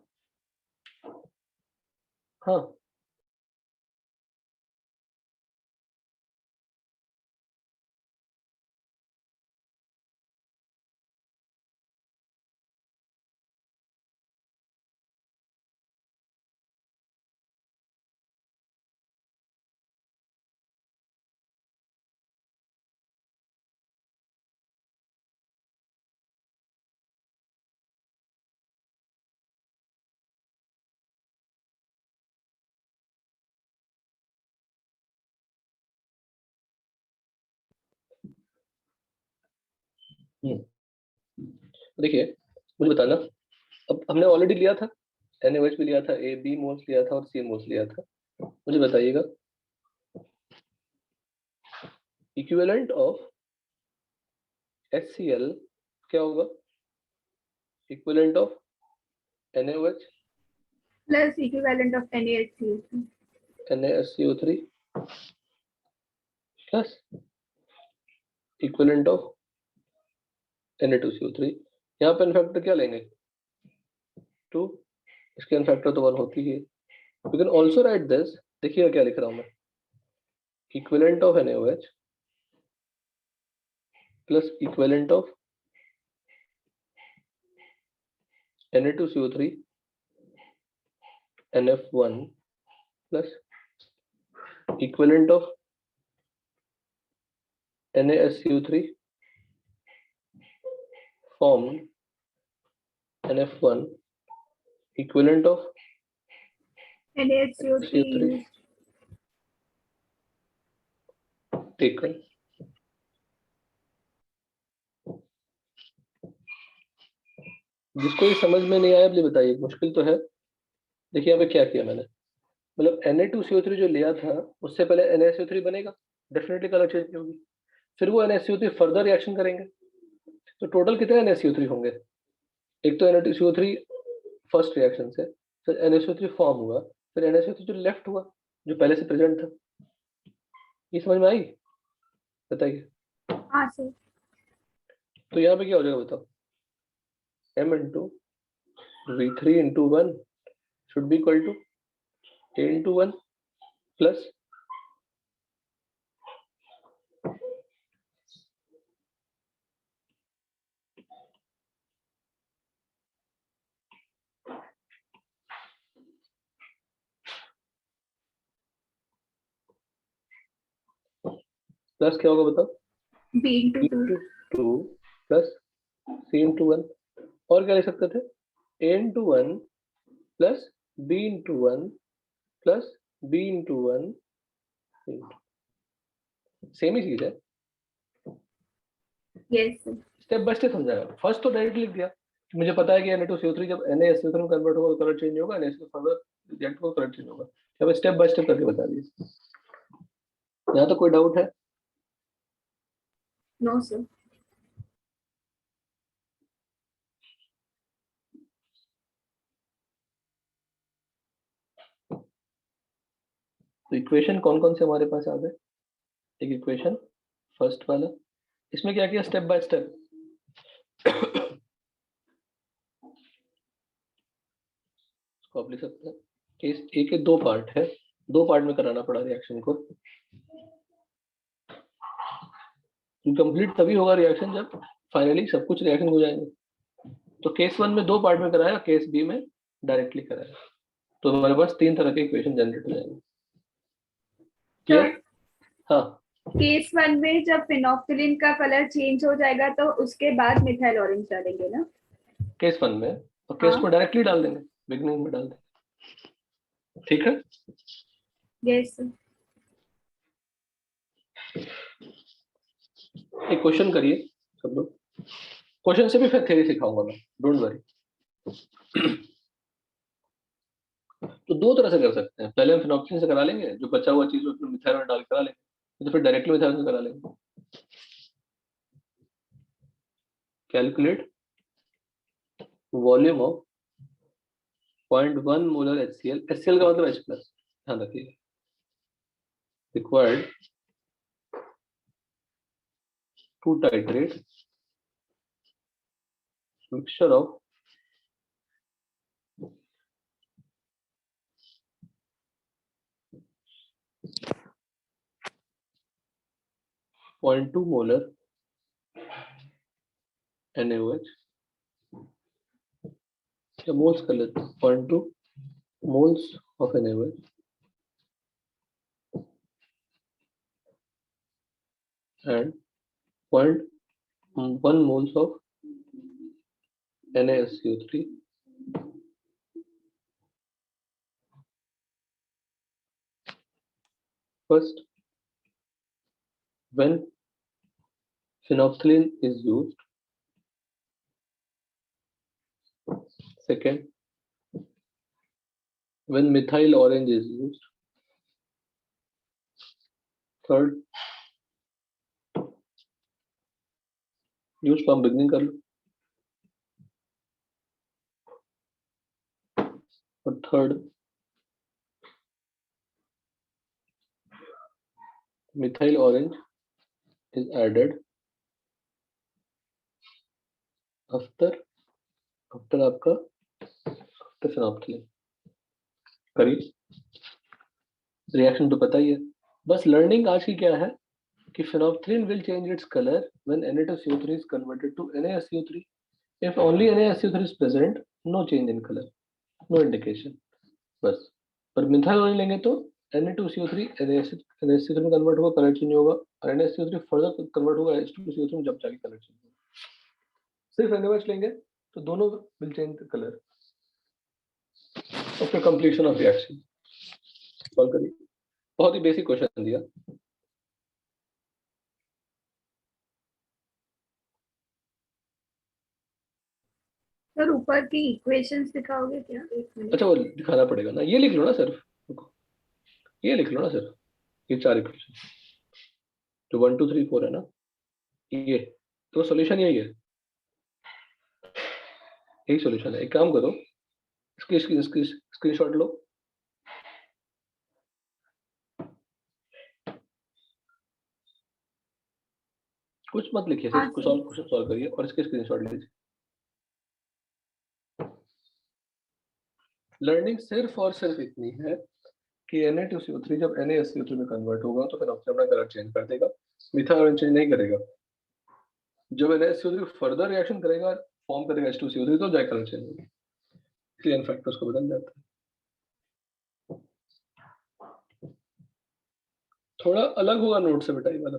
हाँ देखिए मुझे बताना, अब हमने ऑलरेडी लिया था, NaOH भी लिया था, B मोल्स लिया था और C मोल्स लिया था। मुझे बताइएगा इक्विवेलेंट ऑफ HCl क्या होगा? Equivalent of NaOH plus equivalent of NaHCO3। NaSCO3 plus equivalent of Na2CO3। यहाँ पे फैक्टर क्या लेंगे? 2। इसके फैक्टर तो 1 होती ही है। You can also right this, देखिएगा क्या लिख रहा हूँ मैं, equivalent of NaOH plus equivalent of Na2CO3 NF1 plus equivalent of NaSCO3 formed NF1 equivalent of NaHCO3 CO3 taken। जिसको ये समझ में नहीं आया, प्लीज बताइए, मुश्किल तो है। देखिए यहाँ पे क्या किया मैंने, मतलब Na2CO3 जो लिया था उससे पहले NaSCO3 बनेगा, डेफिनेटली कलर चेंज होगी, फिर वो NaSCO3 फर्दर रिएक्शन करेंगे, तो टोटल कितने NaSCO3 होंगे? एक तो Na2CO3 फर्स्ट रिएक्शन से, फिर NaSCO3 फॉर्म हुआ, फिर NaSCO3 जो लेफ्ट हुआ जो पहले से प्रेजेंट था। ये समझ में आई? बताइए। हाँ सर। तो यहाँ पे क्या हो जाएगा बताओ? M into V3 into 1 should be equal to A into 1 plus plus क्या होगा बताओ? B into 2 2 plus C into 1, और क्या लिख सकते थे? A into 1 plus B into 1 plus B into 1, same ही चीज है। Yes sir. Step by step समझाया। फर्स्ट तो डायरेक्ट लिख दिया कि मुझे पता है कि Na2CO3 जब NaSCO3 में कन्वर्ट होगा तो कलर चेंज होगा, NaSCO फर्दर रिएक्ट होगा कलर चेंज होगा। अब स्टेप बाय स्टेप करके बता दिए। यहाँ तो कोई डाउट है? No sir. तो इक्वेशन कौन कौन से हमारे पास आ गए? एक इक्वेशन फर्स्ट वाला, इसमें क्या किया स्टेप बाय स्टेप, इसको आप लिख सकते हैं। केस ए के 2 पार्ट है, 2 पार्ट में कराना पड़ा रिएक्शन को। कंप्लीट तभी होगा रिएक्शन जब फाइनली सब कुछ रिएक्शन हो जाएंगे। तो केस 1 में 2 पार्ट में कराया, केस बी में डायरेक्टली कराया, तो हमारे पास 3 तरह के इक्वेशन जनरेट हो जाएंगे। क्लियर? हाँ, केस 1 में जब फिनोक्सिलिन का कलर चेंज हो जाएगा तो उसके बाद मिथाइल ऑरेंज डालेंगे ना? केस 1 में, और केस हाँ। को डायरेक्टली डाल देंगे, बिगनिंग में डाल देंगे। ठीक है? Yes sir. एक क्वेश्चन करिए सब लोग, क्वेश्चन से भी फिर थ्योरी सिखाऊंगा मैं, डोंट वरी। तो दो तरह से कर सकते हैं, पहले हम फिनॉक्सिन से करा लेंगे, जो बचा हुआ चीज उसमें मिथाइल में डाल के करा लेंगे, तो फिर डायरेक्टली मिथाइल से करा लेंगे। Calculate volume of 0.1 molar HCl, HCl का मतलब H प्लस, ध्यान रखिए, required to titrate mixture of 0.2 molar NaOH, या मोल्स कर लेते हैं, 0.2 moles of NaOH and 0.1 moles of NaSCO3 first. When phenolphthalein is used, second, when methyl orange is used, third, use from beginning कर लो, और third, methyl orange is added after आपका after phenolphthalein। करिए, reaction तो पता ही है, बस learning आज की क्या है कि phenolphthalein will change its color when Na2CO3 is converted to NaSCO3. If only NaSCO3 is present, no change in color, no indication, बस। पर मिथाइल ऑरेंज लेंगे तो Na2CO3 NaSCO3 में कन्वर्ट होगा, कलर चेंज होगा, और NaSCO3 फर्दर कन्वर्ट होगा H2CO3 में, जब जाके कलर चेंज होगा। सिर्फ NaOH लेंगे तो दोनों will change the colour after completion of reaction. Solve करिए, बहुत ही बेसिक क्वेश्चन दिया। सर ऊपर की इक्वेशंस दिखाओगे क्या? एक मिनट। अच्छा, वो दिखाना पड़ेगा ना, ये लिख लो ना सिर्फ, ये लिख लो ना सिर्फ, ये चार इक्वेशन जो 1 2 3 4 है ना, ये तो सॉल्यूशन यही है, यही सॉल्यूशन है। एक काम करो, इसकी स्क्रीनशॉट लो, कुछ मत लिखिए, सिर्फ कुछ और क्वेश्चन सॉल्व करिए और इसके स्क्रीनशॉट लीजिए। लर्निंग सिर्फ और सिर्फ इतनी है कि Na2CO3 जब NaSCO3 में कन्वर्ट होगा तो फिर अपना कलर चेंज कर देगा, मिथाइल ऑरेंज चेंज नहीं करेगा। जब NaSCO3 फर्दर रिएक्शन करेगा, फॉर्म करेगा H2CO3, तो जाए कलर चेंज होगा, इसलिए इन फैक्टर्स को बदल जाता है। थोड़ा अलग होगा नोट से बेटा ये वाला।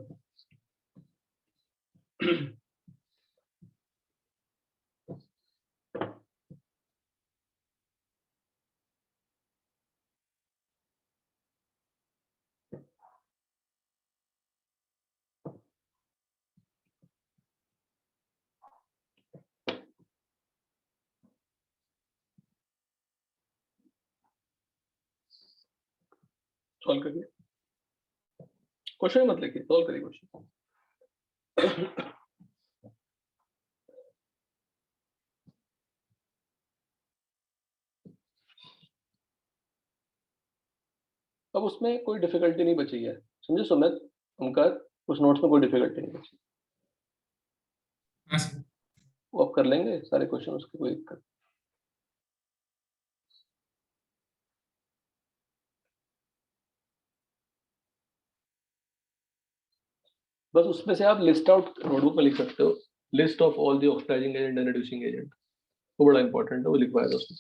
सॉल्व करिए, क्वेश्चन मत लिखिए, सॉल्व करिए क्वेश्चन। अब उसमें कोई डिफिकल्टी नहीं बची है, समझे सुमित, ओमकार, उस नोट्स में कोई डिफिकल्टी नहीं बची, हाँ सर। वो आप कर लेंगे सारे क्वेश्चन, उसकी कोई दिक्कत। बस उसमें से आप लिस्ट आउट नोटबुक में लिख सकते हो, list of all the oxidizing agent and reducing agent, वो बड़ा इंपॉर्टेंट है, वो लिखवाया था उसमें।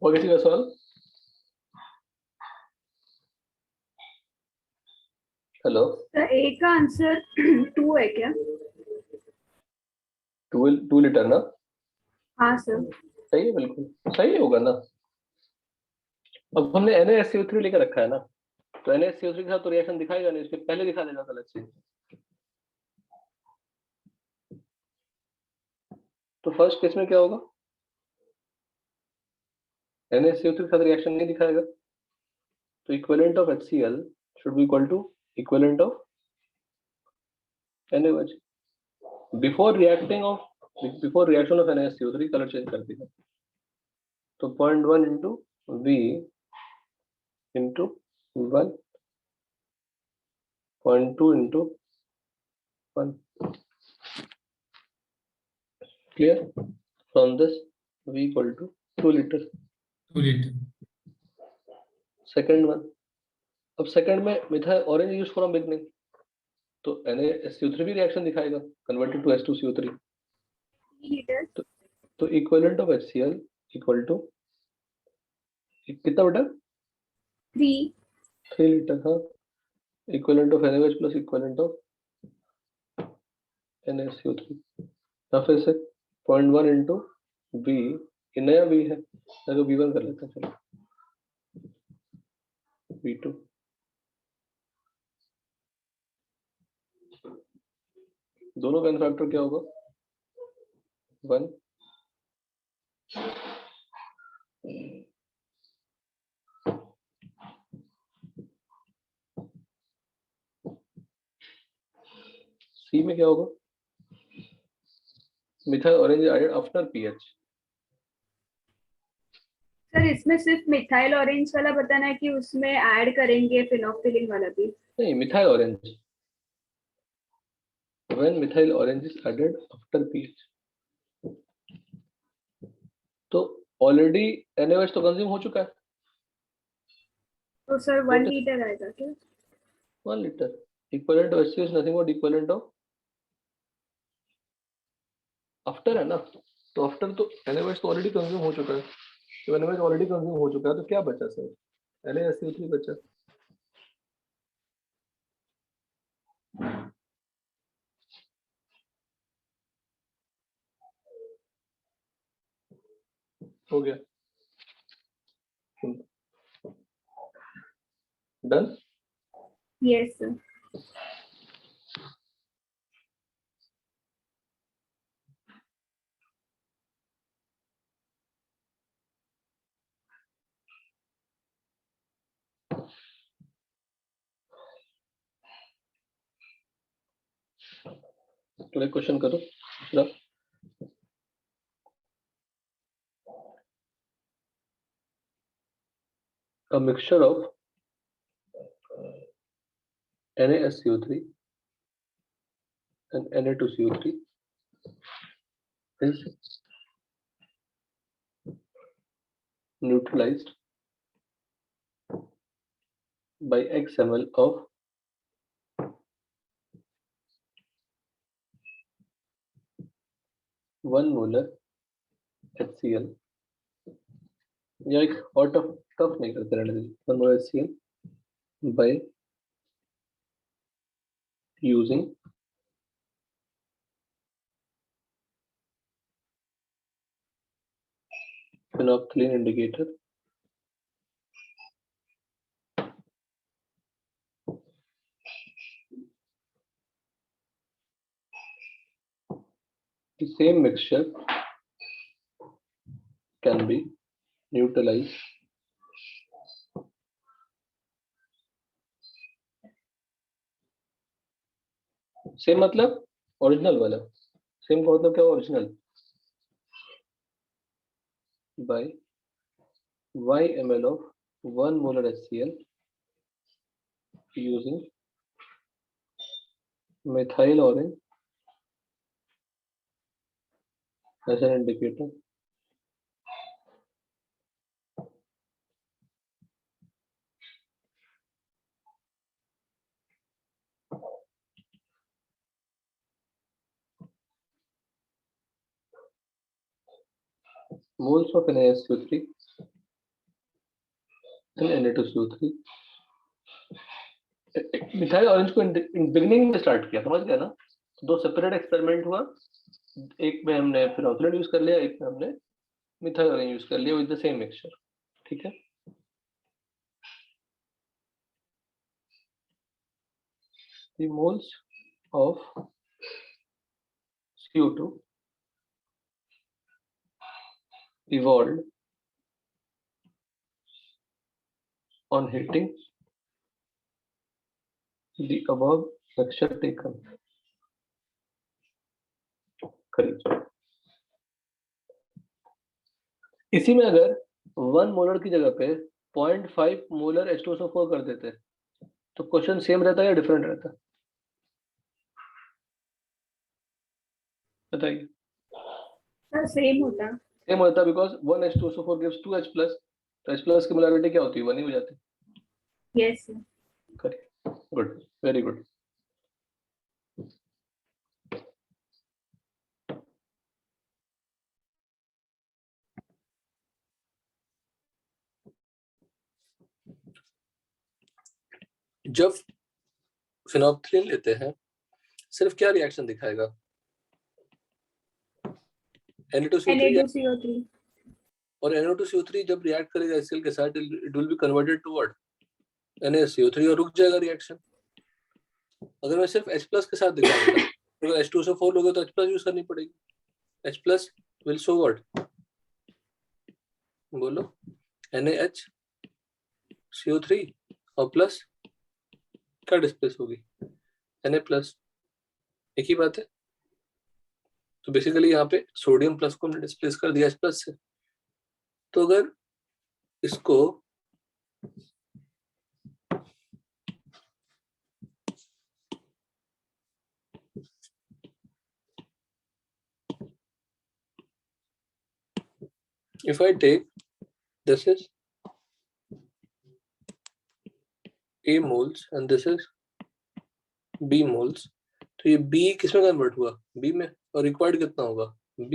और किसी का सवाल? हेलो, तो ए का आंसर 2 है क्या? 2 लीटर ना? हाँ सर। सही है, बिल्कुल सही होगा ना। अब हमने NaSCO3 लेकर रखा है ना, तो NaSCO3 के साथ तो रिएक्शन दिखाएगा नहीं, इसके पहले दिखा देगा अलग से। तो फर्स्ट केस में क्या होगा? NaSCO3 के साथ रिएक्शन नहीं दिखाएगा, तो equivalent of HCl should be equal to equivalent of NaOH। Before reaction of NaSCO3 colour change कर देगा, तो 0.1 into V into 1, 0.2 into 1। Clear? From this V equal to 2 litre. 2 litre. Second one, अब second में methyl orange use from beginning, तो NaSCO3 भी reaction दिखाएगा converted to H2CO3। 3 litre. तो equivalent of HCl equal to कितना बेटा? 3। 3 litre. हाँ, equivalent of NaOH plus equivalent of NaSCO3। या फिर से 0.1 इंटू V, ये नया V है, अगर V1 कर लेते हैं, चलो V2। दोनों का n फैक्टर क्या होगा? 1। C में क्या होगा? Methyl orange added after pH। Sir इसमें सिर्फ मिथाइल ऑरेंज वाला बताना है कि उसमें ऐड करेंगे फिनोक्सिलिन वाला भी? नहीं, methyl orange, when methyl orange is added after pH। तो ऑलरेडी NaOH तो कंज्यूम हो चुका है, तो सर 1 लीटर आएगा क्या? 1 litre. Equivalent of HCl is nothing but equivalent of after है ना, तो आफ्टर तो NaOH तो ऑलरेडी कंज्यूम हो चुका है, तो NaOH ऑलरेडी कंज्यूम हो चुका है, तो क्या बचा सर? NaSCO3 बचा। हो गया, डन। Yes, sir. तो एक क्वेश्चन करो दूसरा। A mixture of NaSCO3 and Na2CO3 is neutralized by X ml of 1 molar HCl, या एक और टफ नहीं करते रहने दीजिए, 1 molar HCl by using phenolphthalein indicator the same mixture can be neutralized same मतलब ओरिजिनल वाला, सेम का मतलब क्या? Original by y ml of 1 molar HCl using methyl orange as an indicator. Moles of NaSCO3 and Na2CO3। Methyl orange को beginning में start किया, समझ गया ना? दो सेपरेट एक्सपेरिमेंट हुआ, एक में हमने फिनोल्फथालीन यूज कर लिया, एक में हमने मिथाइल ऑरेंज यूज कर लिया विद द सेम मिक्सचर, ठीक है? The moles of CO2 evolved on heating the above mixture taken। करिए, इसी में अगर 1 मोलर की जगह पे 0.5 मोलर H2SO4 कर देते तो क्वेश्चन सेम रहता या डिफरेंट रहता? बताइए। सर सेम होता। सेम होता बिकॉज 1 H2SO4 gives 2 H+, तो H+ की मोलरिटी क्या होती है? 1 ही हो जाती है। Yes sir. करिए, गुड, वेरी गुड। जब फिनोल्फथालीन लेते हैं सिर्फ क्या रिएक्शन दिखाएगा? Na2CO3 और Na2CO3 जब रिएक्ट करेगा HCl के साथ it will be converted to what? NaSCO3 और रुक जाएगा रिएक्शन। अगर मैं सिर्फ H+ के साथ दिखाऊंगा तो H2SO4 लोगे तो H+ यूज करनी पड़ेगी। H+ will show what? बोलो, NaHCO3 और प्लस क्या डिस्प्लेस होगी? Na+, एक ही बात है। तो बेसिकली यहाँ पे सोडियम प्लस को हमने डिस्प्लेस कर दिया H+ से। तो अगर इसको if I take this is A moles and this is B moles, तो ये B किसमें कन्वर्ट हुआ? B में। और रिक्वायर्ड कितना होगा? B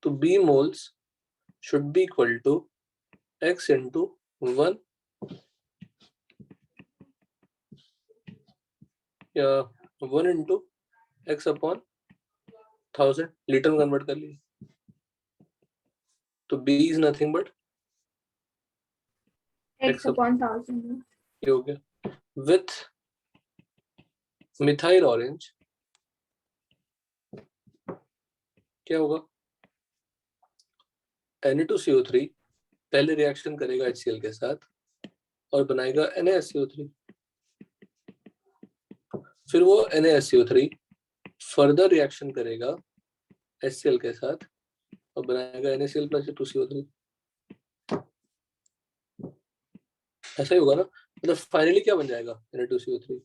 तो B moles should be equal to X into 1 या 1 into X upon 1000 लीटर में कन्वर्ट कर लिए तो B is nothing but X upon 1000 ये हो गया with मिथाइल ऑरेंज क्या होगा Na2CO3 पहले रिएक्शन करेगा HCl के साथ और बनाएगा NaSCO3 फिर वो NaSCO3 फर्दर रिएक्शन करेगा HCl के साथ और बनाएगा NaCl plus 2CO3 ऐसा ही होगा ना मतलब फाइनली क्या बन जाएगा Na2CO3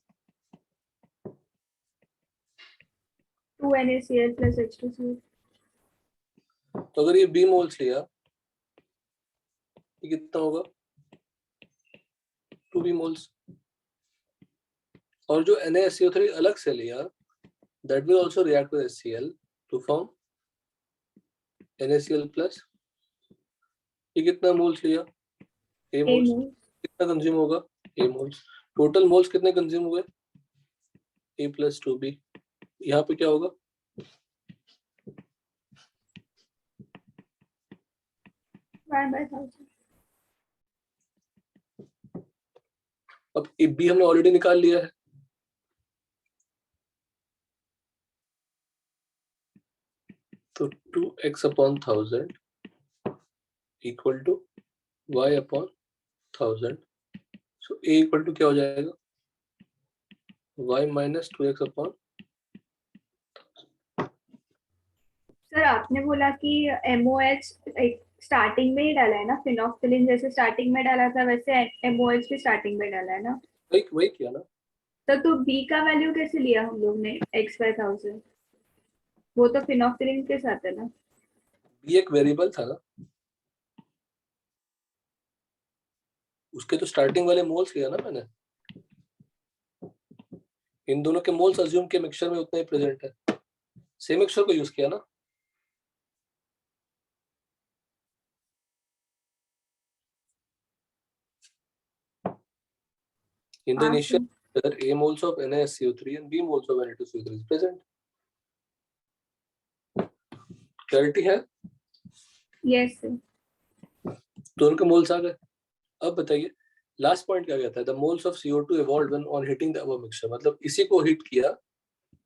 2NaCl plus H2Cl तो अगर ये B मोल्स लिया ये कितना होगा 2B मोल्स और जो NaSCO3 अलग से लिया that will also react with HCl to form NaCl plus ये कितना मोल्स लिया A मोल्स कितना कंज्यूम होगा A मोल्स टोटल मोल्स कितने कंज्यूम हुए A plus 2B यहाँ पे क्या होगा अब B हमने ऑलरेडी निकाल लिया है तो 2x upon 1000 equal to y upon 1000 so A equal to क्या हो जाएगा y minus 2x upon sir आपने बोला कि MOH स्टार्टिंग में ही डाला है ना फिनोक्सिलिन जैसे स्टार्टिंग में डाला था वैसे MOH भी स्टार्टिंग में डाला है ना वही किया ना तो B का वैल्यू कैसे लिया हम लोग ने X/1000 वो तो फिनोक्सिलिन के साथ है ना B एक वेरिएबल था ना उसके तो स्टार्टिंग वाले मोल्स लिया ना मैंने इन दोनों के मोल्स अज्यूम के मिक्सचर में उतना ही प्रेजेंट है सेम मिक्सचर को यूज किया ना in the initial there A moles of NaSCO3 and B moles of Na2CO3 is present clarity है यस दोनों के मोल्स आ गए अब बताइए लास्ट पॉइंट क्या कहता है the moles of CO2 evolved when on hitting the above mixture मतलब इसी को हिट किया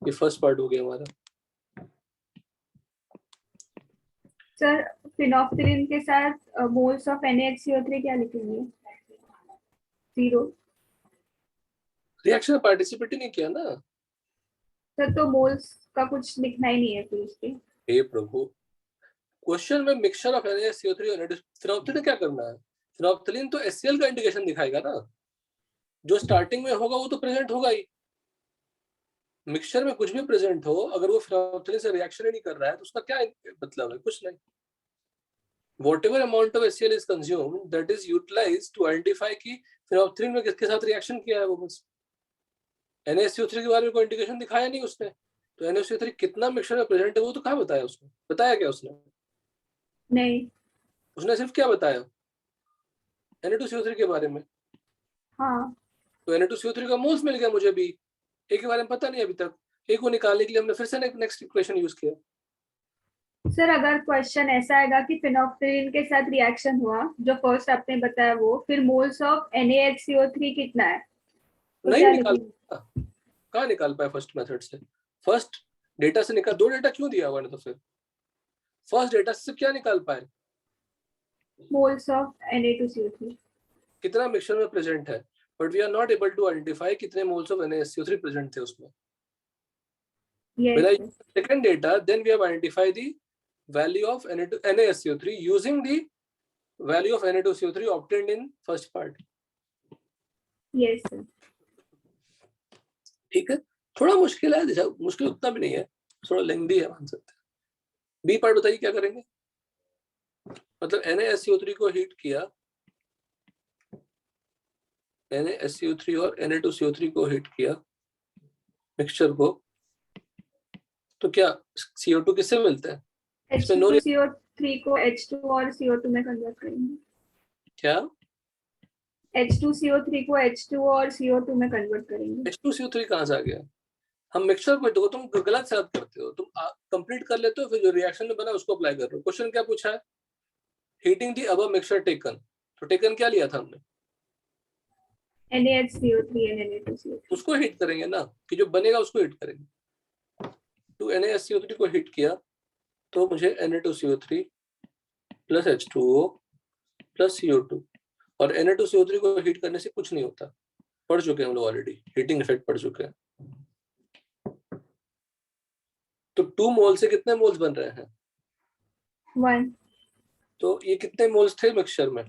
ये फर्स्ट पार्ट हो गया हमारा सर फिनोक्सिलिन के साथ मोल्स ऑफ NaHCO3 क्या लिखेंगे 0 रिएक्शन में पार्टिसिपेट ही नहीं किया ना सर तो मोल्स का कुछ लिखना ही नहीं है फिर उसके हे प्रभु क्वेश्चन में मिक्सचर ऑफ NaSCO3 और फिनोक्सिलिन क्या करना है फिनोक्सिलिन तो HCl का इंडिकेशन दिखाएगा ना जो स्टार्टिंग में होगा वो तो प्रेजेंट होगा ही मिक्सचर में कुछ भी प्रेजेंट हो अगर वो फिनोक्सिलिन से रिएक्शन ही नहीं कर रहा है तो उसका क्या मतलब है कुछ नहीं whatever amount of HCl is consumed that is utilized to identify कि फिनोक्सिलिन में किसके साथ रिएक्शन किया है वो बस NaSCO3 के बारे में कोई इंडिकेशन दिखाया नहीं उसने तो NaSCO3 कितना मिक्सचर में प्रेजेंट है वो तो कहाँ बताया उसने बताया क्या उसने नहीं उसने सिर्फ क्या बताया Na2CO3 के बारे में हाँ तो Na2CO3 का मोल्स मिल गया मुझे भी ए के बारे में पता नहीं अभी तक ए को निकालने के लिए हमने फिर से नेक्स्ट इक्वेशन यूज किया सर अगर क्वेश्चन ऐसा आएगा कि फिनोक्सिलिन के साथ रिएक्शन हुआ जो फर्स्ट आपने बताया वो फिर मोल्स ऑफ NaHCO3 कितना है तो नहीं क्या निकाल लिखेंगे? कहाँ निकाल पाया फर्स्ट मेथड से फर्स्ट डेटा से निकाल दो डेटा क्यों दिया हुआ ने तो फिर फर्स्ट डेटा से क्या निकाल पाए मोल्स ऑफ Na2CO3 कितना मिक्सचर में प्रेजेंट है but we are not able to identify कितने मोल्स ऑफ NaSCO3 प्रेजेंट थे उसमें yes second data then we have identified the value of NaSCO3 using the value of Na2CO3 obtained in first part yes sir ठीक है थोड़ा मुश्किल है जैसा मुश्किल उतना भी नहीं है थोड़ा लेंथी है मान सकते हैं बी पार्ट बताइए क्या करेंगे मतलब NaSCO3 को हीट किया NaSCO3 और Na2CO3 को हीट किया मिक्सचर को तो क्या CO2 किससे मिलता है इसमें नो CO3 को H2 और CO2 में कन्वर्ट करेंगे। क्या H2CO3 को H2 और CO2 में कन्वर्ट करेंगे। H2CO3 कहाँ से आ गया? हम मिक्सचर में देखो, तुम गलत याद करते हो। तुम कंप्लीट कर लेते हो, फिर जो रिएक्शन में बना उसको अप्लाई कर रहे हो। क्वेश्चन क्या पूछा है? Heating the above mixture taken, तो टेकन क्या लिया था हमने? NaHCO3 and Na2CO3। उसको हीट करेंगे ना, कि जो बनेगा उसको हीट करेंगे। तो NaSCO3 को हीट किया तो मुझे Na2CO3 plus H2O plus CO2, और Na2CO3 को हीट करने से कुछ नहीं होता, पढ़ चुके हैं हम लोग ऑलरेडी, हीटिंग इफेक्ट पढ़ चुके हैं। तो 2 मोल से कितने मोल्स बन रहे हैं? 1। तो ये कितने मोल्स थे मिक्सचर में?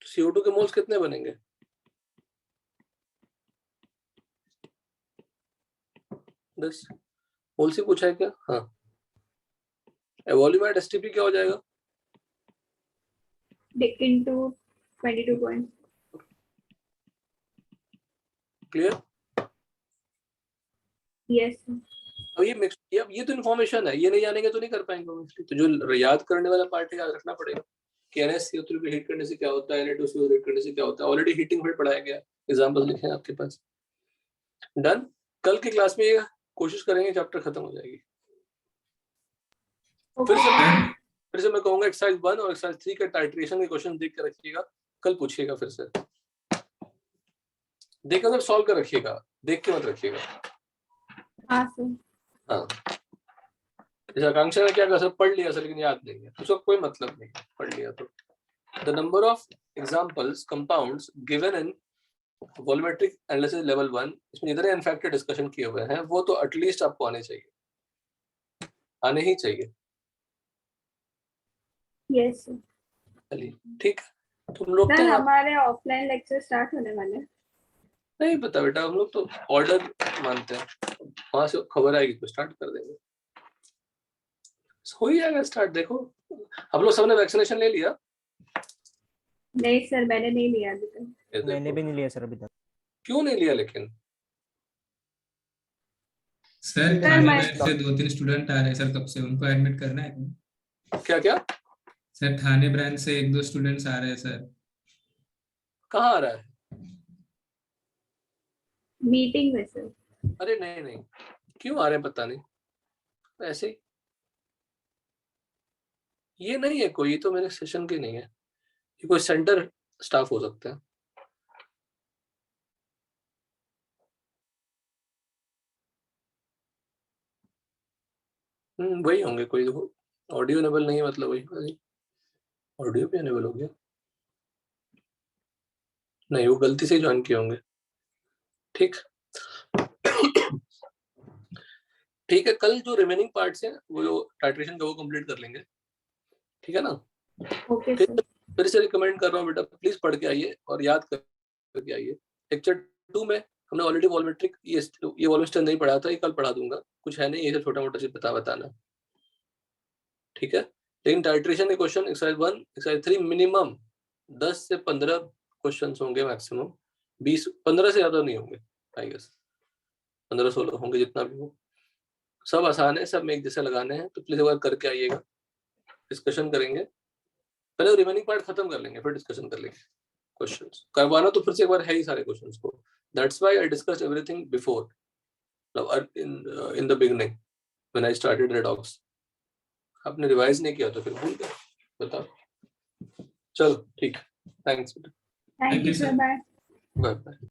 तो CO2 के मोल्स कितने बनेंगे? 10 मोल से पूछा है क्या? हाँ। वॉल्यूम एट STP क्या हो जाएगा? into 22 points। क्लियर? Yes। अब ये तो इन्फॉर्मेशन है, ये नहीं जानेंगे तो नहीं कर पाएंगे obviously। तो जो याद करने वाला पार्ट है याद रखना पड़ेगा कि NaCO3 को हीट करने से क्या होता है, Na2CO3 हीट करने से क्या होता है। ऑलरेडी हीटिंग में पढ़ाया गया, एग्जांपल लिखे हैं आपके पास। डन। कल की क्लास में ये कोशिश करेंगे, चैप्टर खत्म हो जाएगी। फिर से मैं कहूंगा एक्सरसाइज 1 और एक्सरसाइज 3 का टाइट्रेशन के क्वेश्चन देख कर रखिएगा, कल पूछिएगा। फिर से देखकर सब सॉल्व कर रखिएगा, देख के मत रखिएगा। हाँ सर। हाँ, जैसे आकांक्षा ने क्या कहा सर, पढ़ लिया सर लेकिन याद नहीं है, उसका कोई मतलब नहीं, पढ़ लिया तो। The number of examples compounds given in volumetric analysis level 1, इसमें जितने इनफैक्ट डिस्कशन किए हुए हैं वो तो एटलीस्ट आपको आने चाहिए, आने ही चाहिए। Yes sir. चलिए ठीक है। तुम लोग सर तो हमारे ऑफलाइन लेक्चर स्टार्ट होने वाले हैं। नहीं पता बेटा, हम लोग तो ऑर्डर मानते हैं, वहां से खबर आएगी तो स्टार्ट कर देंगे, हो ही जाएगा स्टार्ट। देखो हम लोग सबने वैक्सीनेशन ले लिया? नहीं सर, मैंने नहीं लिया अभी तक। मैंने भी नहीं लिया सर अभी तक। क्यों नहीं लिया लेकिन? सर थाने से 2-3 स्टूडेंट आ रहे हैं सर, कब से उनको एडमिट करना है। क्या क्या? सर थाने ब्रांच से 1-2 स्टूडेंट्स आ रहे हैं सर। कहाँ आ रहा है? मीटिंग में सर। अरे नहीं नहीं, क्यों आ रहे हैं पता नहीं, ऐसे ही। ये नहीं है कोई, ये तो मेरे सेशन के नहीं है, ये कोई सेंटर स्टाफ हो सकता है। वही होंगे कोई। देखो ऑडियो इनेबल नहीं है मतलब वही, ऑडियो भी इनेबल हो गया नहीं, वो गलती से ज्वाइन किए होंगे। ठीक ठीक है, कल जो रिमेनिंग पार्ट्स हैं वो जो टाइट्रेशन का वो कंप्लीट कर लेंगे, ठीक है ना? Okay sir. फिर से रिकमेंड कर रहा हूँ बेटा, प्लीज पढ़ के आइए और याद करके आइए। लेक्चर 2 में हमने ऑलरेडी वॉल्यूमेट्रिक ये वॉल्यूमेट्रिक नहीं पढ़ा था, ये कल पढ़ा दूंगा, कुछ है नहीं, ये सब छोटा मोटा चीज बताना, ठीक है? लेकिन टाइट्रेशन के क्वेश्चन एक्सरसाइज 1 एक्सरसाइज 3 मिनिमम 10 से 15 क्वेश्चन होंगे, मैक्सिमम 20-15 से ज्यादा नहीं होंगे, आई गेस 15-16 होंगे, जितना भी हो। सब आसान है, सब में एक जैसे लगाने हैं, तो प्लीज एक बार करके आइएगा, डिस्कशन करेंगे। पहले रिमेनिंग पार्ट खत्म कर लेंगे, फिर डिस्कशन कर लेंगे। क्वेश्चंस करवाना तो फिर से एक बार है ही सारे क्वेश्चंस को, that's why I discussed everything before in the beginning when I started redox. आपने रिवाइज नहीं किया तो फिर भूल गए, बताओ। चलो ठीक, thanks. Thank you sir, bye. Bye bye.